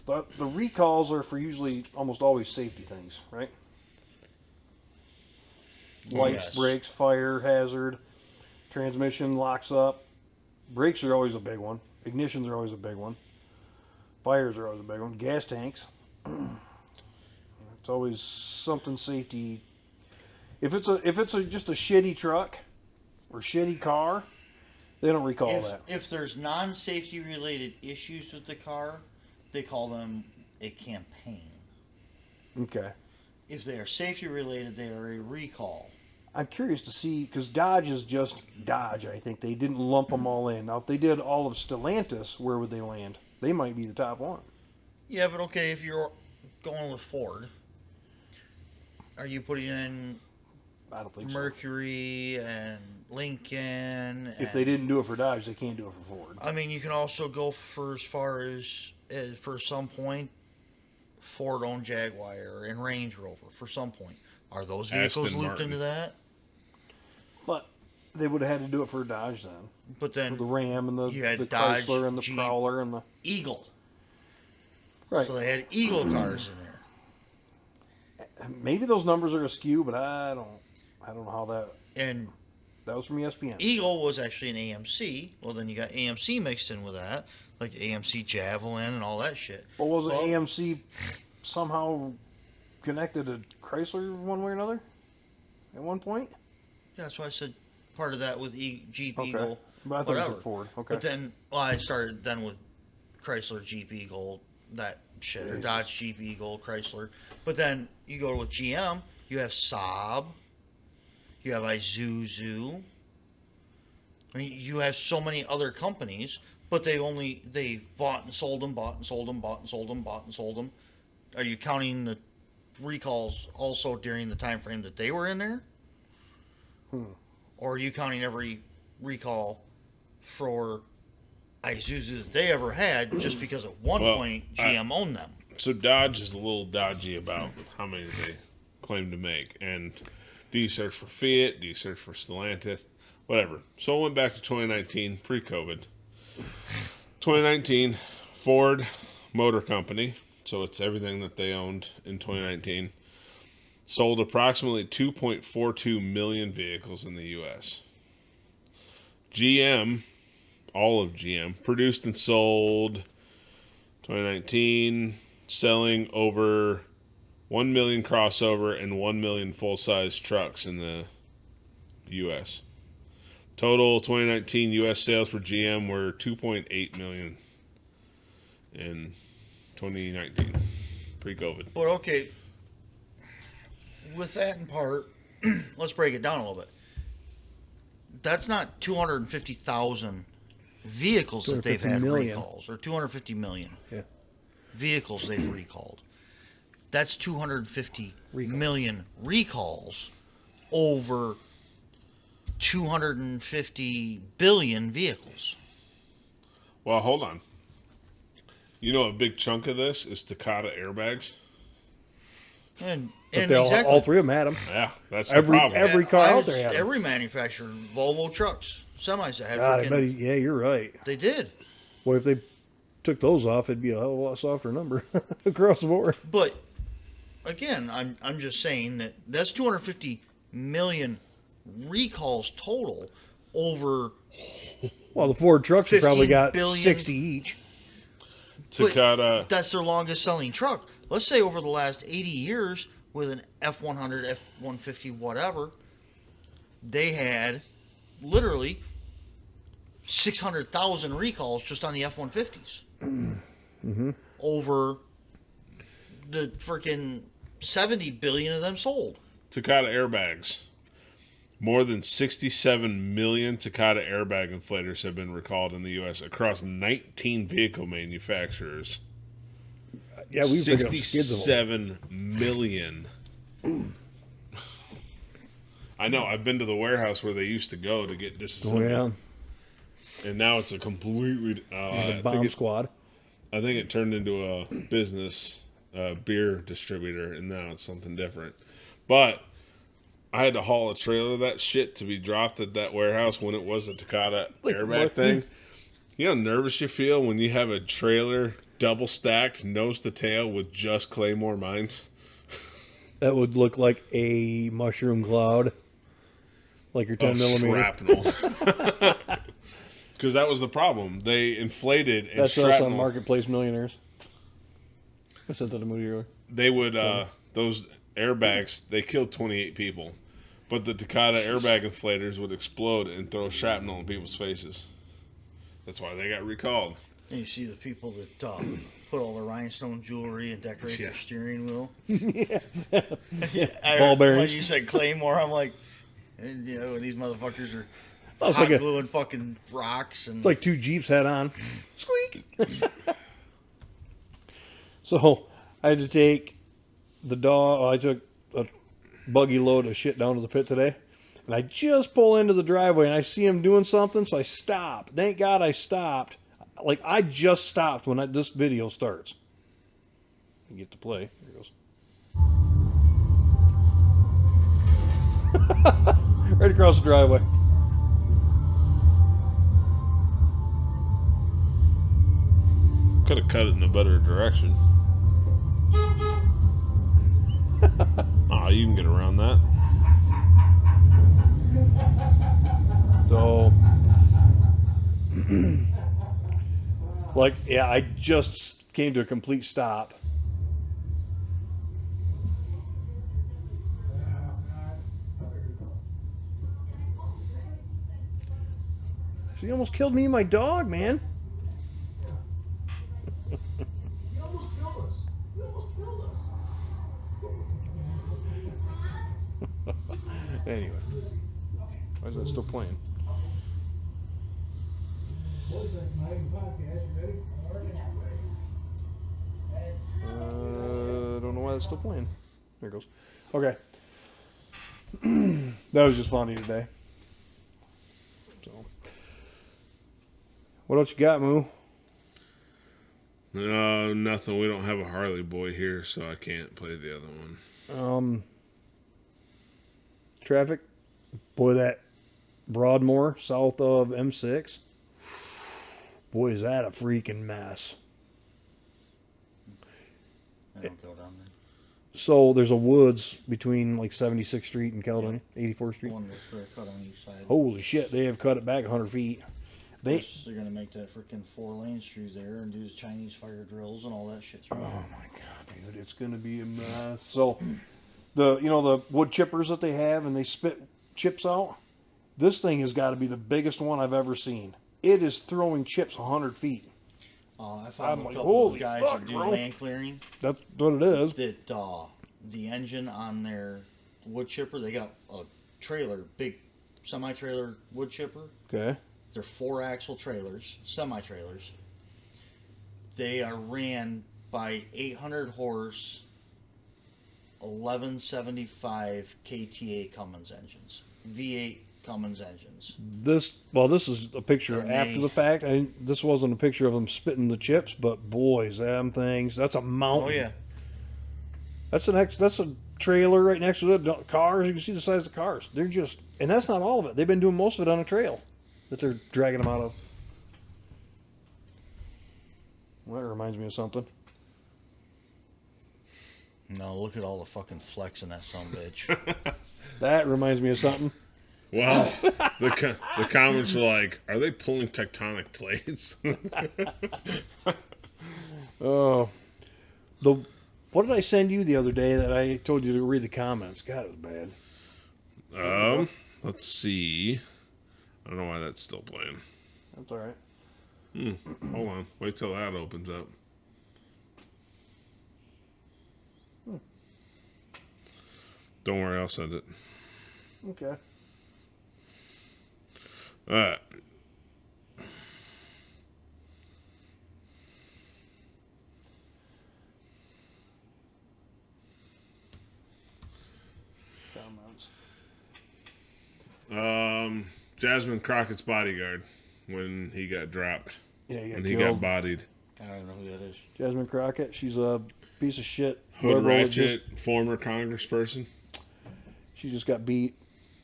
the recalls are for usually almost always safety things, right? Lights, Yes. brakes, fire, hazard, transmission locks up. Brakes are always a big one. Ignitions are always a big one. Fires are always a big one. Gas tanks. It's always something safety. If it's just a shitty truck or shitty car, they don't recall that. If there's non-safety related issues with the car, they call them a campaign. Okay. If they are safety related, they are a recall. I'm curious to see, because Dodge is just Dodge, I think. They didn't lump them all in. Now, if they did all of Stellantis, where would they land? They might be the top one. Yeah, but okay, if you're going with Ford, are you putting in I don't think Mercury and Lincoln? so. If they didn't do it for Dodge, they can't do it for Ford. I mean, you can also go for as far as for some point, Ford owned Jaguar and Range Rover for some point. Are those vehicles Aston looped Martin. into that? But they would have had to do it for Dodge then. But For then the Ram and the you had Chrysler Dodge, and the Jeep. Prowler and the... Eagle. Right. So they had Eagle cars in there. Maybe those numbers are askew, but I don't know how that... And That was from ESPN. Eagle was actually an AMC. Well, then you got AMC mixed in with that, like AMC Javelin and all that shit. Or was it Well, AMC somehow connected to Chrysler one way or another at one point? Yeah, that's why I said part of that with Jeep Okay. Eagle. But I thought it was whatever. at Ford. Okay. But then, I started then with Chrysler, Jeep Eagle, that shit, or Jesus. Dodge, Jeep Eagle, Chrysler. But then you go with GM, you have Saab, you have Isuzu. I mean, you have so many other companies, but they bought and sold them, bought and sold them, bought and sold them, bought and sold them. Are you counting the recalls also during the time frame that they were in there? Or are you counting every recall for Isuzu that they ever had just because at one Well, point GM owned them? So Dodge is a little dodgy about how many they claim to make. And do you search for Fiat? Do you search for Stellantis? Whatever. So I went back to 2019, pre-COVID. 2019, Ford Motor Company, so it's everything that they owned in 2019, sold approximately 2.42 million vehicles in the U.S. GM, all of GM, produced and sold 2019, selling over 1 million crossover and 1 million full-size trucks in the U.S. Total 2019 U.S. sales for GM were 2.8 million in 2019, pre-COVID. But okay, with that in part, let's break it down a little bit. That's not 250,000 vehicles that they've had recalls, or 250 million vehicles they've recalled. That's 250 million recalls over 250 billion vehicles. Well, hold on. You know, a big chunk of this is Takata airbags. And all three of them had them. Yeah, that's the problem. Every car out there had them. Every manufacturer, Volvo trucks, semis that had God, I bet yeah, you're right. They did. Well, if they took those off, it'd be a hell of a lot softer number across the board. But again, I'm just saying that that's 250 million recalls total over. Well, the Ford trucks have probably got billion. 60 each. Takata. That's their longest selling truck. Let's say over the last 80 years with an F100, F150, whatever, they had literally 600,000 recalls just on the F-150s. Mm-hmm. Over the freaking 70 billion of them sold. Takata airbags. More than 67 million Takata airbag inflators have been recalled in the U.S. across 19 vehicle manufacturers. Yeah, we 67 million. I know. I've been to the warehouse where they used to go to get disassembled. Oh, yeah. And now it's a completely... bomb squad. I think it turned into a business beer distributor, and now it's something different. But I had to haul a trailer of that shit to be dropped at that warehouse when it was a Takata airbag thing. You know how nervous you feel when you have a trailer double stacked, nose to tail, with just Claymore mines? That would look like a mushroom cloud. Like your 10 millimeter. Shrapnel. Because that was the problem. They inflated and That's shrapnel. us on Marketplace Millionaires. I sent that to Moody earlier. They would, those airbags, they killed 28 people. But the Takata airbag inflators would explode and throw shrapnel in people's faces. That's why they got recalled. And you see the people that put all the rhinestone jewelry and decorate their steering wheel. Ball bearings. When you said Claymore, I'm like, and, you know, these motherfuckers are hot like gluing fucking rocks. And it's like two Jeeps head on. Squeak! So, I had to take the dog. I took a buggy load of shit down to the pit today. And I just pull into the driveway and I see him doing something, so I stop. Thank God I stopped. Like, I just stopped when this video starts. I get to play. Here it goes. Right across the driveway. Could have cut it in a better direction. You can get around that. So, like, yeah, I just came to a complete stop. So he almost killed me and my dog, man. You almost killed us. You almost killed us. Anyway, why is that still playing? I don't know why it's still playing. There it goes. Okay. That was just funny today. So, what else you got, Moo? No, nothing. We don't have a Harley boy here, so I can't play the other one. Traffic. Boy, that Broadmoor south of M6. Boy, is that a freaking mess. I don't go down there. So there's a woods between like 76th Street and Caledonia, 84th Street. One with clear cut on each side. Holy shit, they have cut it back 100 feet. They're going to make that freaking 4 lanes through there and do the Chinese fire drills and all that shit. Oh my god, dude, it's gonna be a mess. So the wood chippers that they have and they spit chips out. This thing has got to be the biggest one I've ever seen. It is throwing chips 100 feet. I found I'm a like, couple holy of guys fuck, that do bro. land clearing. That's what it is. That the engine on their wood chipper, they got a trailer, big semi-trailer wood chipper. Okay. They're 4-axle trailers, semi-trailers. They are ran by 800 horse, 1175 KTA Cummins engines, V8 Cummins engines. This is a picture And after they- the fact. This wasn't a picture of them spitting the chips, but boys, them things. That's a mountain. Oh yeah, That's a trailer right next to the cars. You can see the size of the cars. They're just, and that's not all of it. They've been doing most of it on a trail that they're dragging them out of. Well, that reminds me of something. no, look at all the fucking flex in that son of a bitch. That reminds me of something. Well, the comments were like, "Are they pulling tectonic plates?" Oh, what did I send you the other day that I told you to read the comments? God, it was bad. Let's see. I don't know why that's still playing. That's all right. Hold on. Wait till that opens up. Don't worry, I'll send it. Okay. All right. Comments. Jasmine Crockett's bodyguard when he got dropped. Yeah, When he got bodied. I don't know who that is. Jasmine Crockett. She's a piece of shit. Hood liberal that Ratchet, former congressperson. She just got beat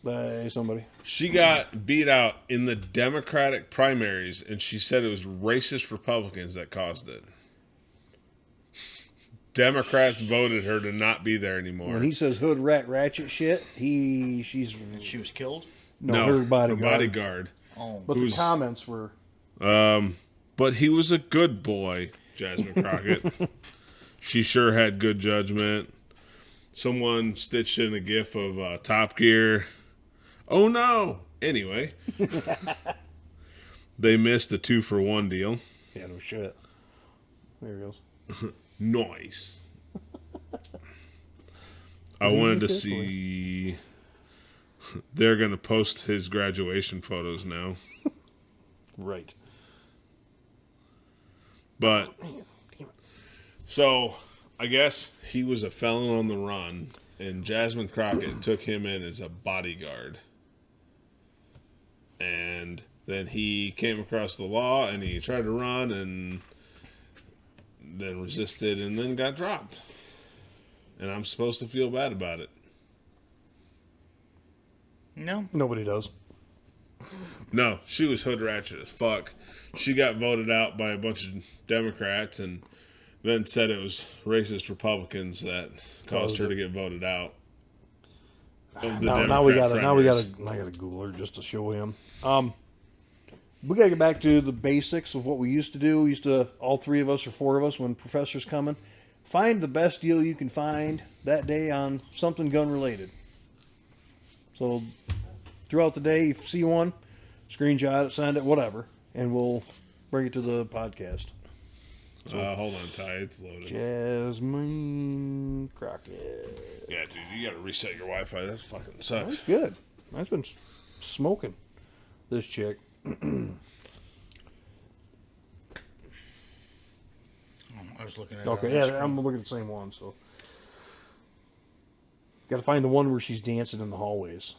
by somebody. She got beat out in the Democratic primaries, and she said it was racist Republicans that caused it. Democrats voted her to not be there anymore. When he says hood ratchet shit, And she was killed. her bodyguard. her bodyguard. Oh, But the Who's- comments were But he was a good boy, Jasmine Crockett. She sure had good judgment. Someone stitched in a gif of Top Gear. Oh no! Anyway, they missed the 2-for-1 deal. yeah, no shit. There he goes. Nice. I wanted to good boy. see. They're going to post his graduation photos now. Right. But, so, I guess he was a felon on the run, and Jasmine Crockett took him in as a bodyguard. And then he came across the law, and he tried to run, and then resisted, and then got dropped. And I'm supposed to feel bad about it. no. Nobody does. No, she was hood ratchet as fuck. She got voted out by a bunch of Democrats and then said it was racist Republicans that caused her to get voted out. Of the Now we Democrat primaries. I gotta Google her just to show him. We gotta get back to the basics of what we used to do. We used to, all three of us or four of us, when professor's coming, find the best deal you can find that day on something gun related. So throughout the day, if you see one, screenshot it, send it, whatever, and we'll bring it to the podcast. Hold on, Ty. It's loaded. Jasmine Crockett. Yeah, dude, you gotta reset your Wi-Fi. That fucking sucks. That's good. I've been smoking this chick. I was looking at Okay, it. on yeah, the I'm screen. looking at the same one. So, got to find the one where she's dancing in the hallways.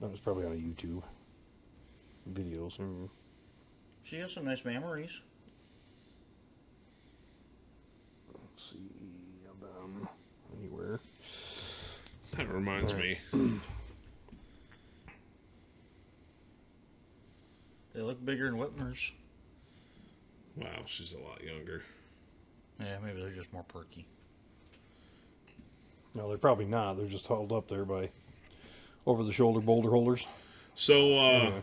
That was probably on YouTube videos. She has some nice memories. Let's see anywhere. That reminds me. They look bigger than Whitmer's. Wow, she's a lot younger. Yeah, maybe they're just more perky. No, they're probably not. They're just held up there by over-the-shoulder boulder holders. So, Anyway.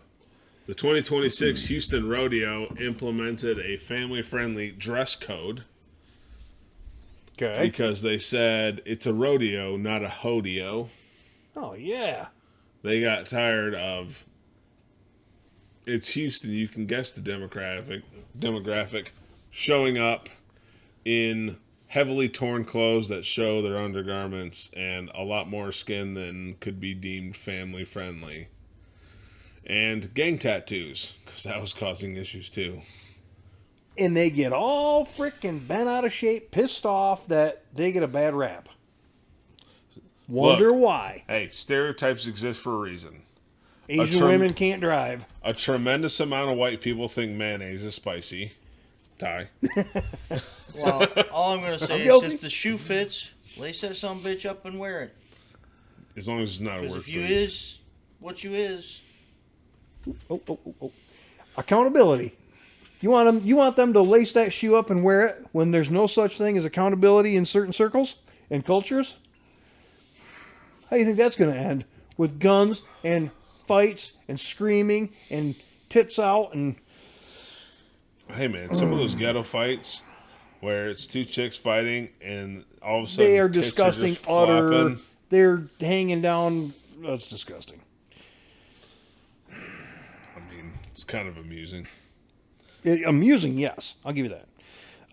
the 2026 Houston Rodeo implemented a family-friendly dress code Okay. because they said it's a rodeo, not a hodeo. Oh, yeah. They got tired of it's Houston. You can guess the demographic showing up in heavily torn clothes that show their undergarments and a lot more skin than could be deemed family friendly. And gang tattoos, because that was causing issues too. And they get all freaking bent out of shape, pissed off that they get a bad rap. Wonder Look, why. Hey, stereotypes exist for a reason. Asian women can't drive. A tremendous amount of white people think mayonnaise is spicy. Ty. Well, all I'm going to say is guilty. if the shoe fits, lace that some bitch up and wear it. As long as it's not a Because work if you boot. is what you is, Oh. Accountability. You want them to lace that shoe up and wear it when there's no such thing as accountability in certain circles and cultures? How do you think that's going to end? With guns and fights and screaming and tits out and... Hey man, some of those ghetto fights where it's two chicks fighting and all of a sudden They are tits disgusting, just utter... flopping. They're hanging down... That's disgusting. I mean, it's kind of amusing. Amusing, yes. I'll give you that.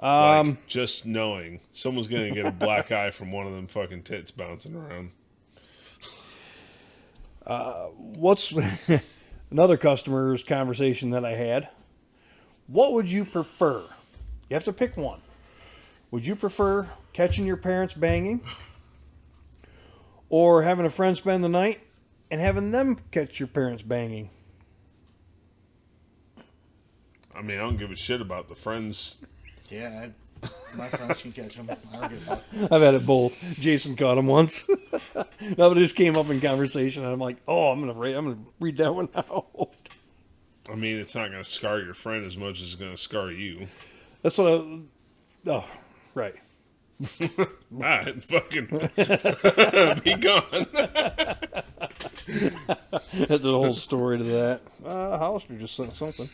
Like, just knowing someone's going to get a black eye from one of them fucking tits bouncing around. What's another customer's conversation that I had? What would you prefer? You have to pick one. Would you prefer catching your parents banging or having a friend spend the night and having them catch your parents banging? I mean, I don't give a shit about the friends. yeah, my friends can catch them. I don't give a fuck. I've had it both. Jason caught him once. No, but it just came up in conversation, and I'm like, "Oh, I'm gonna read that one out." I mean, it's not going to scar your friend as much as it's going to scar you. That's what. Oh, right. Alright, fucking be gone. There's a whole story to that. Hollister just sent something.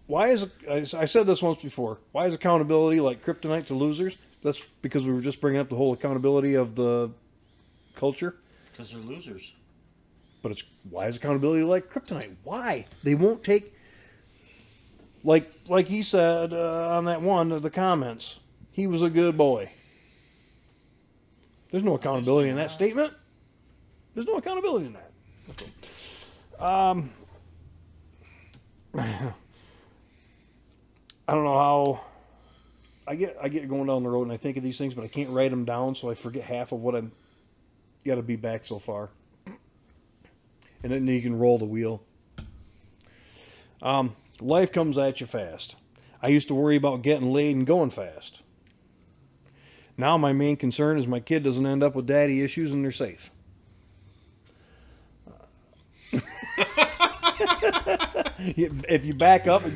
Why is I said this once before? Why is accountability like kryptonite to losers? That's because we were just bringing up the whole accountability of the culture. Because they're losers. But it's why is accountability like kryptonite? Why they won't take like he said on that one of the comments. He was a good boy. There's no accountability in that statement. There's no accountability in that. I don't know how I get going down the road and I think of these things, but I can't write them down, so I forget half of what I'm got to be back so far. And then you can roll the wheel. Life comes at you fast. I used to worry about getting laid and going fast. Now my main concern is my kid doesn't end up with daddy issues and they're safe. If you back up, it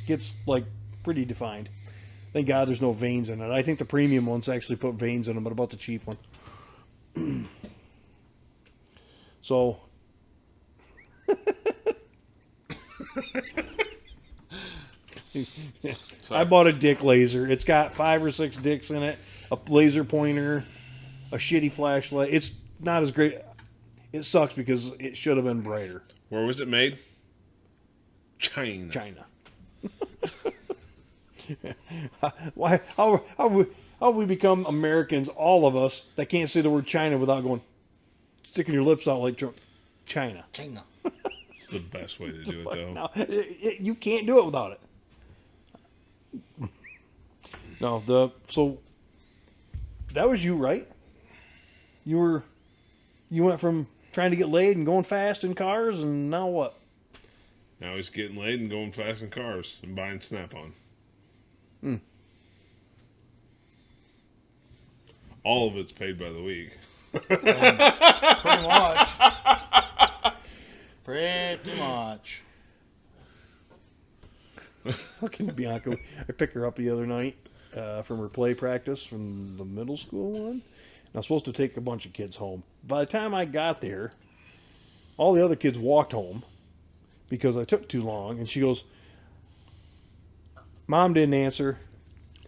gets like pretty defined. Thank God there's no veins in it. I think the premium ones actually put veins in them, but about the cheap one. So, I bought a dick laser. It's got 5 or 6 dicks in it, a laser pointer, a shitty flashlight. It's not as great. It sucks because it should have been brighter. Where was it made? China. Why? How we become Americans, all of us, that can't say the word China without going, sticking your lips out like Trump? China. It's the best way to do it, though. No, you can't do it without it. No, so that was you, right? You went from trying to get laid and going fast in cars, and now what? Now he's getting laid and going fast in cars and buying Snap-on. All of it's paid by the week. Pretty much. Pretty much. Fucking Bianca. I picked her up the other night from her play practice from the middle school one. And I was supposed to take a bunch of kids home. By the time I got there, all the other kids walked home because I took too long. And she goes, Mom didn't answer.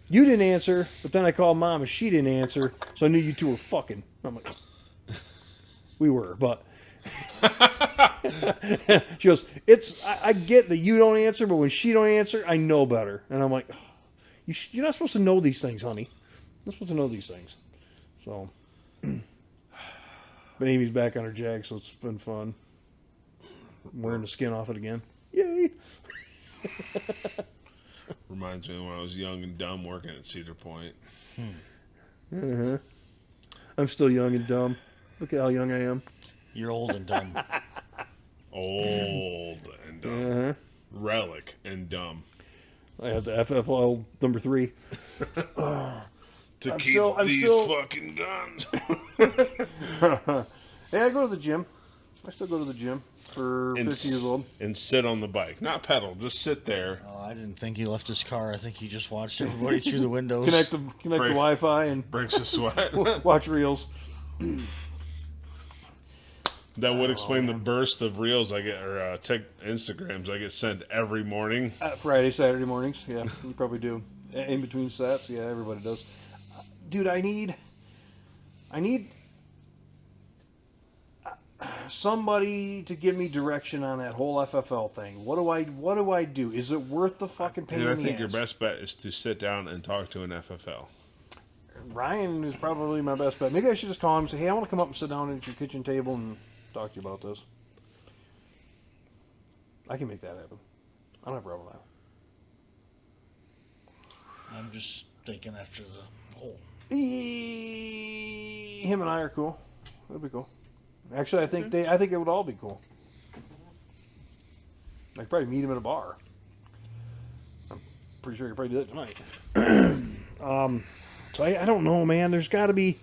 You didn't answer. But then I called Mom and she didn't answer. So I knew you two were fucking. I'm like, we were, but. She goes, I get that you don't answer, but when she don't answer, I know better. And I'm like, you're not supposed to know these things, honey. You're not supposed to know these things. So, but Amy's back on her Jag, so it's been fun. I'm wearing the skin off it again. Yay! Reminds me of when I was young and dumb working at Cedar Point. Uh-huh. I'm still young and dumb. Look at how young I am. You're old and dumb. Old and dumb. Uh-huh. Relic and dumb. I have the FFL number 3. To I'm keep still- I'm these still- fucking guns. Hey, I go to the gym. I still go to the gym for 50 years old. And sit on the bike. Not pedal, just sit there. Oh, I didn't think he left his car. I think he just watched everybody through the windows. Connect the Break. Wi-Fi and Breaks a sweat. watch reels. That would explain the burst of reels I get, or Instagrams I get sent every morning. Friday, Saturday mornings. Yeah, you probably do. In between sets. Yeah, everybody does. Dude, I need somebody to give me direction on that whole FFL thing. What do I do? Is it worth the fucking pain Dude, I in the think your ass? best bet is to sit down and talk to an FFL. Ryan is probably my best bet. Maybe I should just call him and say, hey, I want to come up and sit down at your kitchen table and talk to you about this. I can make that happen. I don't have a problem with that. I'm just thinking after the whole. Him and I are cool. That'd be cool. Actually, I think I think it would all be cool. I could probably meet him at a bar. I'm pretty sure I could probably do that tonight. So I don't know, man. There's got to be.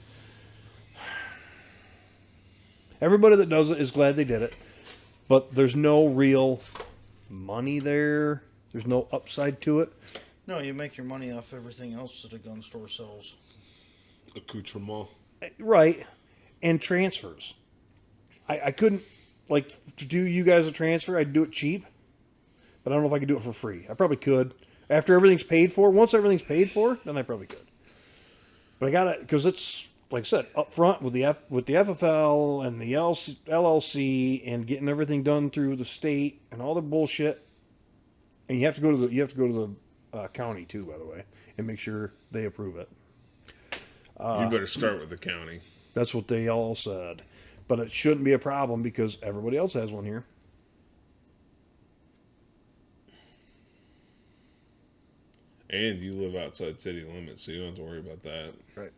Everybody that does it is glad they did it, but there's no real money there. There's no upside to it. No, you make your money off everything else that a gun store sells. Accoutrement. Right. And transfers. I couldn't, like, to do you guys a transfer, I'd do it cheap. But I don't know if I could do it for free. I probably could. After everything's paid for, once everything's paid for, then I probably could. But I got to, because it's, like I said, up front with the FFL and the LLC and getting everything done through the state and all the bullshit. And you have to go to the county too, by the way, and make sure they approve it. You better start with the county. That's what they all said. But it shouldn't be a problem because everybody else has one here. And you live outside city limits, so you don't have to worry about that. Right.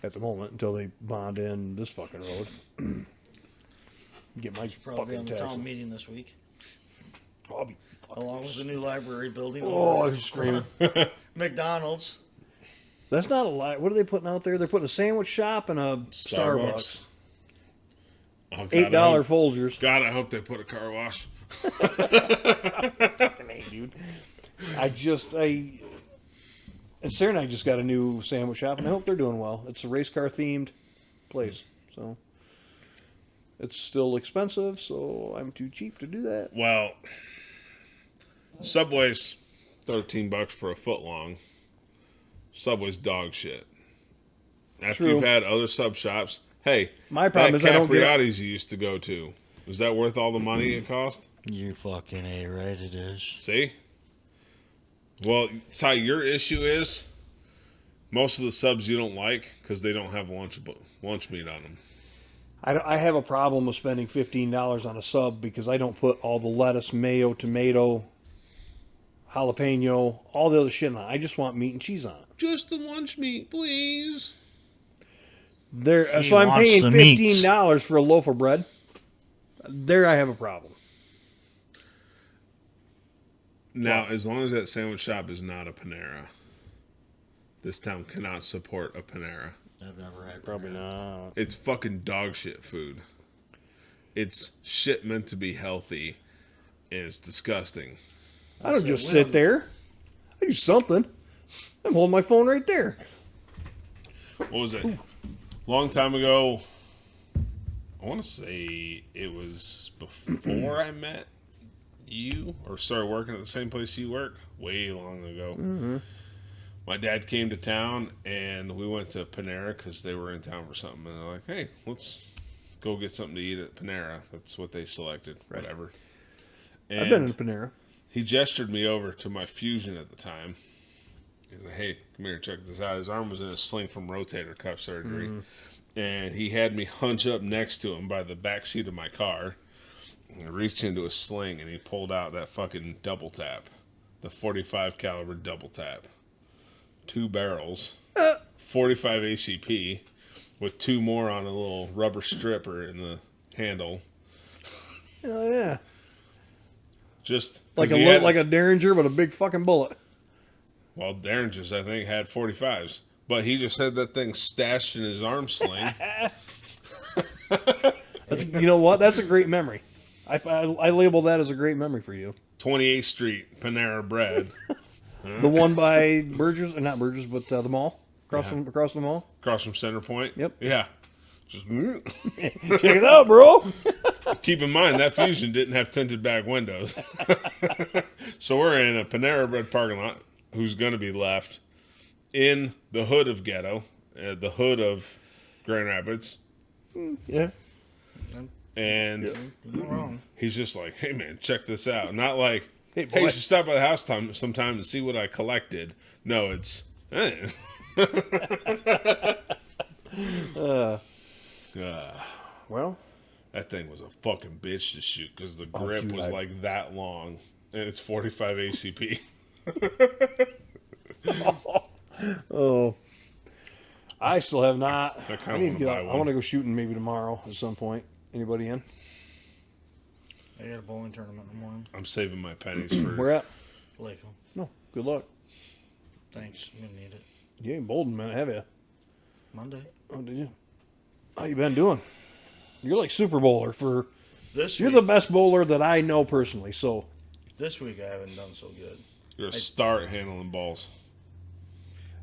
At the moment, until they bond in this fucking road. Get my Probably fucking on the taxes. town meeting this week. I'll be fucking Along with the new library building. Oh, over I'm screaming. McDonald's. That's not a lie. What are they putting out there? They're putting a sandwich shop and a Starbucks. Oh, God, $8 Folgers. God, I hope they put a car wash. Fucking A, dude. And Sarah and I just got a new sandwich shop, and I hope they're doing well. It's a race car themed place, so it's still expensive. So I'm too cheap to do that. Well, Subway's $13 for a foot long. Subway's dog shit. After True. you've had other sub shops, hey, My problem that is I don't get it. Capriati's you used to go to. Is that worth all the money it cost? You fucking A, right? It is. See? Well, Ty, your issue is most of the subs you don't like because they don't have lunch meat on them. I have a problem with spending $15 on a sub because I don't put all the lettuce, mayo, tomato, jalapeno, all the other shit on it. I just want meat and cheese on it. Just the lunch meat, please. There, He so I'm wants paying the meats. $15 for a loaf of bread. There, I have a problem. Now, as long as that sandwich shop is not a Panera, this town cannot support a Panera. I've never had. Probably not. It's fucking dog shit food. It's shit meant to be healthy, and it's disgusting. I don't just sit there. I do something. I'm holding my phone right there. What was it? Long time ago. I want to say it was before I met you or started working at the same place you work. Way long ago. Mm-hmm. My dad came to town and we went to Panera because they were in town for something. And they're like, hey, let's go get something to eat at Panera. That's what they selected. Right. Whatever. And I've been in Panera. He gestured me over to my Fusion at the time. He's like, hey, come here, check this out. His arm was in a sling from rotator cuff surgery. Mm-hmm. And he had me hunch up next to him by the back seat of my car. And I reached into a sling and he pulled out that fucking double tap. The 45 caliber double tap. 2 barrels. 45 ACP. With 2 more on a little rubber stripper in the handle. Oh, yeah. Just like a Derringer, but a big fucking bullet. Well, Derringers, I think, had 45s. But he just had that thing stashed in his arm sling. You know what? That's a great memory. I label that as a great memory for you. 28th Street, Panera Bread. The one by Burgers, or not Burgers, but the mall? Across the mall? Across from Center Point? Yep. Yeah. Just check it out, bro. Keep in mind, that Fusion didn't have tinted back windows. So we're in a Panera Bread parking lot. Who's going to be left in the hood of Ghetto, the hood of Grand Rapids. Yeah. And he's just like, hey, man, check this out. Not like, hey, boy. You should stop by the house sometime and see what I collected. No, it's... Well, that thing was a fucking bitch to shoot because the grip was like that long. And it's 45 ACP. Oh, I still have not. I need to get out. I want to go shooting maybe tomorrow at some point. Anybody in? I got a bowling tournament in the morning. I'm saving my pennies for. Where at? Lakeland. No, good luck. Thanks. I'm gonna need it. You ain't bowled in a minute, have you? Monday. Oh, did you? How you been doing? You're like Super Bowler for. This You're week, the best bowler that I know personally. So. This week I haven't done so good. You're a star at handling balls.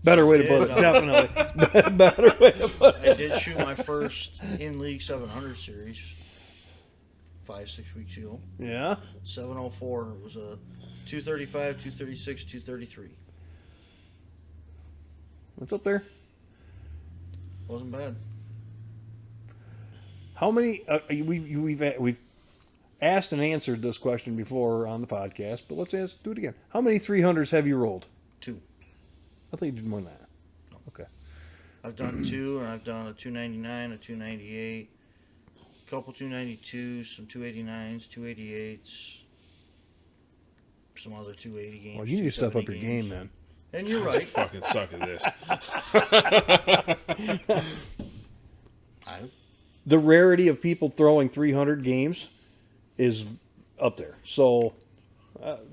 Better way to put it, definitely. Better way to put it. I did shoot my first in-league 700 series 5-6 weeks ago. Yeah? 704. It was a 235, 236, 233. What's up there? Wasn't bad. How many... we've asked and answered this question before on the podcast, but let's do it again. How many 300s have you rolled? 2. I think you did more than that. No. Okay. I've done 2, and I've done a 299, a 298, a couple 292s, some 289s, 288s, some other 280 games. Well, you need to step up your games. game, then. And you're right. Fucking suck at this. The rarity of people throwing 300 games is up there. So,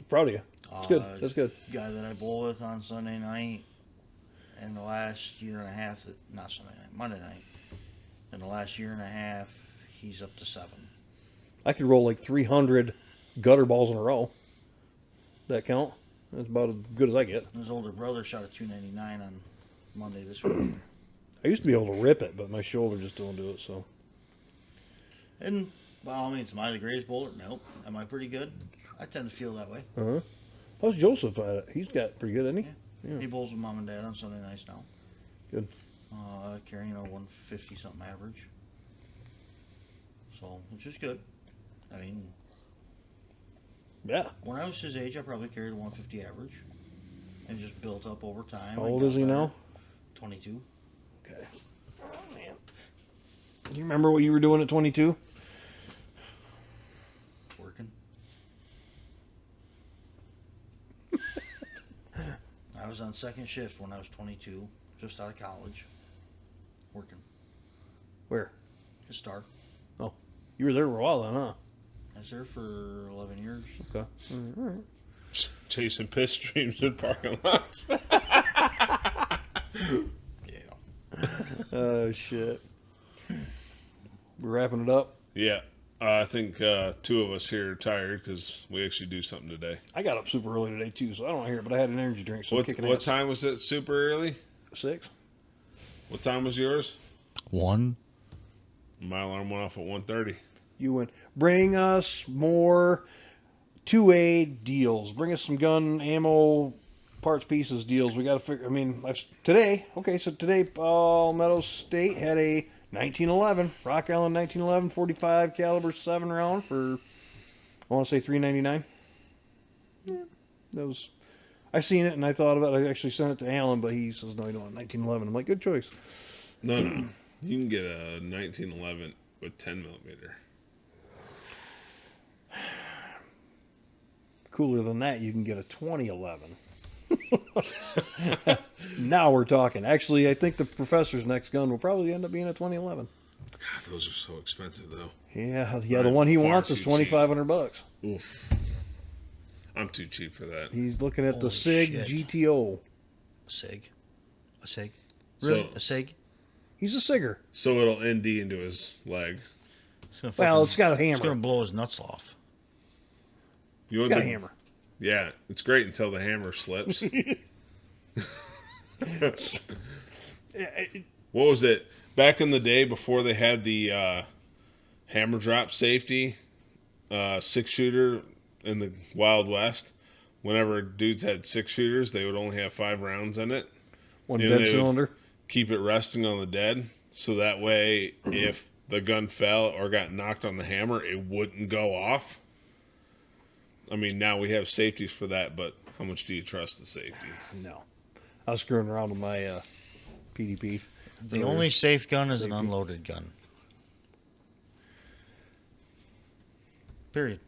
proud of you. That's good. That's good. Guy that I bowl with on Sunday night, and the last year and a half, not Sunday night, Monday night, in the last year and a half, he's up to 7. I could roll like 300 gutter balls in a row. That count? That's about as good as I get. His older brother shot a 299 on Monday this week. I used to be able to rip it, but my shoulder just don't do it. So. And by all means, am I the greatest bowler? Nope. Am I pretty good? I tend to feel that way. Uh-huh. How's Joseph at it? He's got pretty good, isn't he? Yeah. He bowls with mom and dad on Sunday nights now. Good. Carrying a 150 something average. So, which is good. I mean, yeah. When I was his age, I probably carried a 150 average. And just built up over time. How old is he now? 22. Okay. Oh, man. Do you remember what you were doing at 22? Working. I was on second shift when I was 22, just out of college. Working. Where? At Star. Oh. You were there for a while then, huh? I was there for 11 years. Okay. All right. Chasing piss streams in parking lots. Yeah. Oh, shit. We're wrapping it up. Yeah. I think 2 of us here are tired because we actually do something today. I got up super early today too, so I don't want to hear it, but I had an energy drink, so I'm kicking What ass. time was it? Super early. 6. What time was yours? 1. My alarm went off at 1:30. You went. Bring us more 2A deals. Bring us some gun ammo parts pieces deals. We got to figure. I mean, today. Okay, so today, Meadows State had a 1911 Rock Island 1911 45 caliber 7 round for I want to say $3.99. Yeah, that was. I seen it and I thought about it. I actually sent it to Alan, but he says no, you don't want 1911. I'm like, good choice. No, you can get a 1911 with 10 millimeter. Cooler than that, you can get a 2011. Now we're talking. Actually, I think the professor's next gun will probably end up being a 2011. God, those are so expensive though. Yeah. The one he Far wants is too cheap. $2,500. Oof. I'm too cheap for that. He's looking at the Holy SIG shit. GTO. A SIG. A SIG. Really? So- A SIG? He's a Sigger. So it'll ND into his leg. Well, it's got a It's going to hammer. blow his nuts off. You It's want got a the- hammer. Yeah, it's great until the hammer slips. What was it? Back in the day before they had the hammer drop safety 6-shooter in the Wild West, whenever dudes had 6-shooters, they would only have 5 rounds in it. One Yeah, dead they would- cylinder. Keep it resting on the dead, so that way if the gun fell or got knocked on the hammer, it wouldn't go off. I mean, now we have safeties for that, but how much do you trust the safety? No. I was screwing around with my PDP. The only safe gun is an unloaded gun. Period.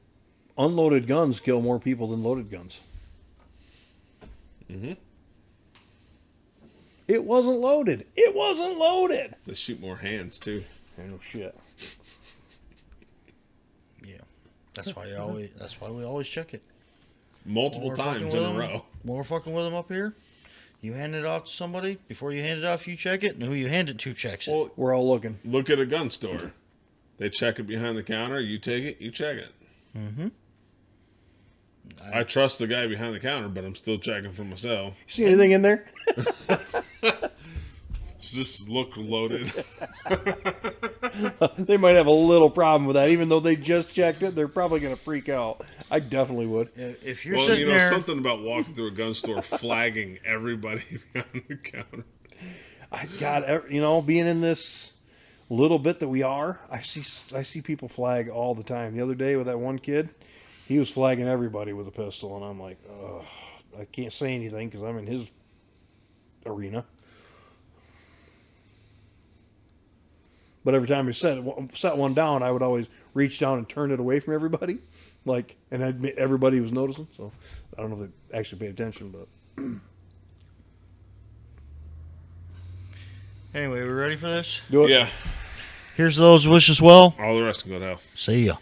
Unloaded guns kill more people than loaded guns. Mm-hmm. It wasn't loaded. It wasn't loaded. They shoot more hands too. I know shit. Yeah. That's why we always check it. Multiple When we're fucking times with in a them- row. When we're fucking with them up here, you hand it off to somebody. Before you hand it off, you check it. And who you hand it to checks it. Well, We're all looking. look at a gun store. They check it behind the counter. You take it. You check it. Mm-hmm. I trust the guy behind the counter, but I'm still checking for myself. See anything in there? Does this look loaded? They might have a little problem with that. Even though they just checked it, they're probably going to freak out. I definitely would. If you're Well, sitting there, something about walking through a gun store flagging everybody behind the counter. Being in this little bit that we are, I see people flag all the time. The other day with that one kid, he was flagging everybody with a pistol, and I'm like, ugh, I can't say anything because I'm in his arena. But every time I set one down, I would always reach down and turn it away from everybody, and everybody was noticing. So I don't know if they actually paid attention, but anyway, we ready for this? do it. Yeah, Here's those wishes well. all the rest can go to hell. See ya.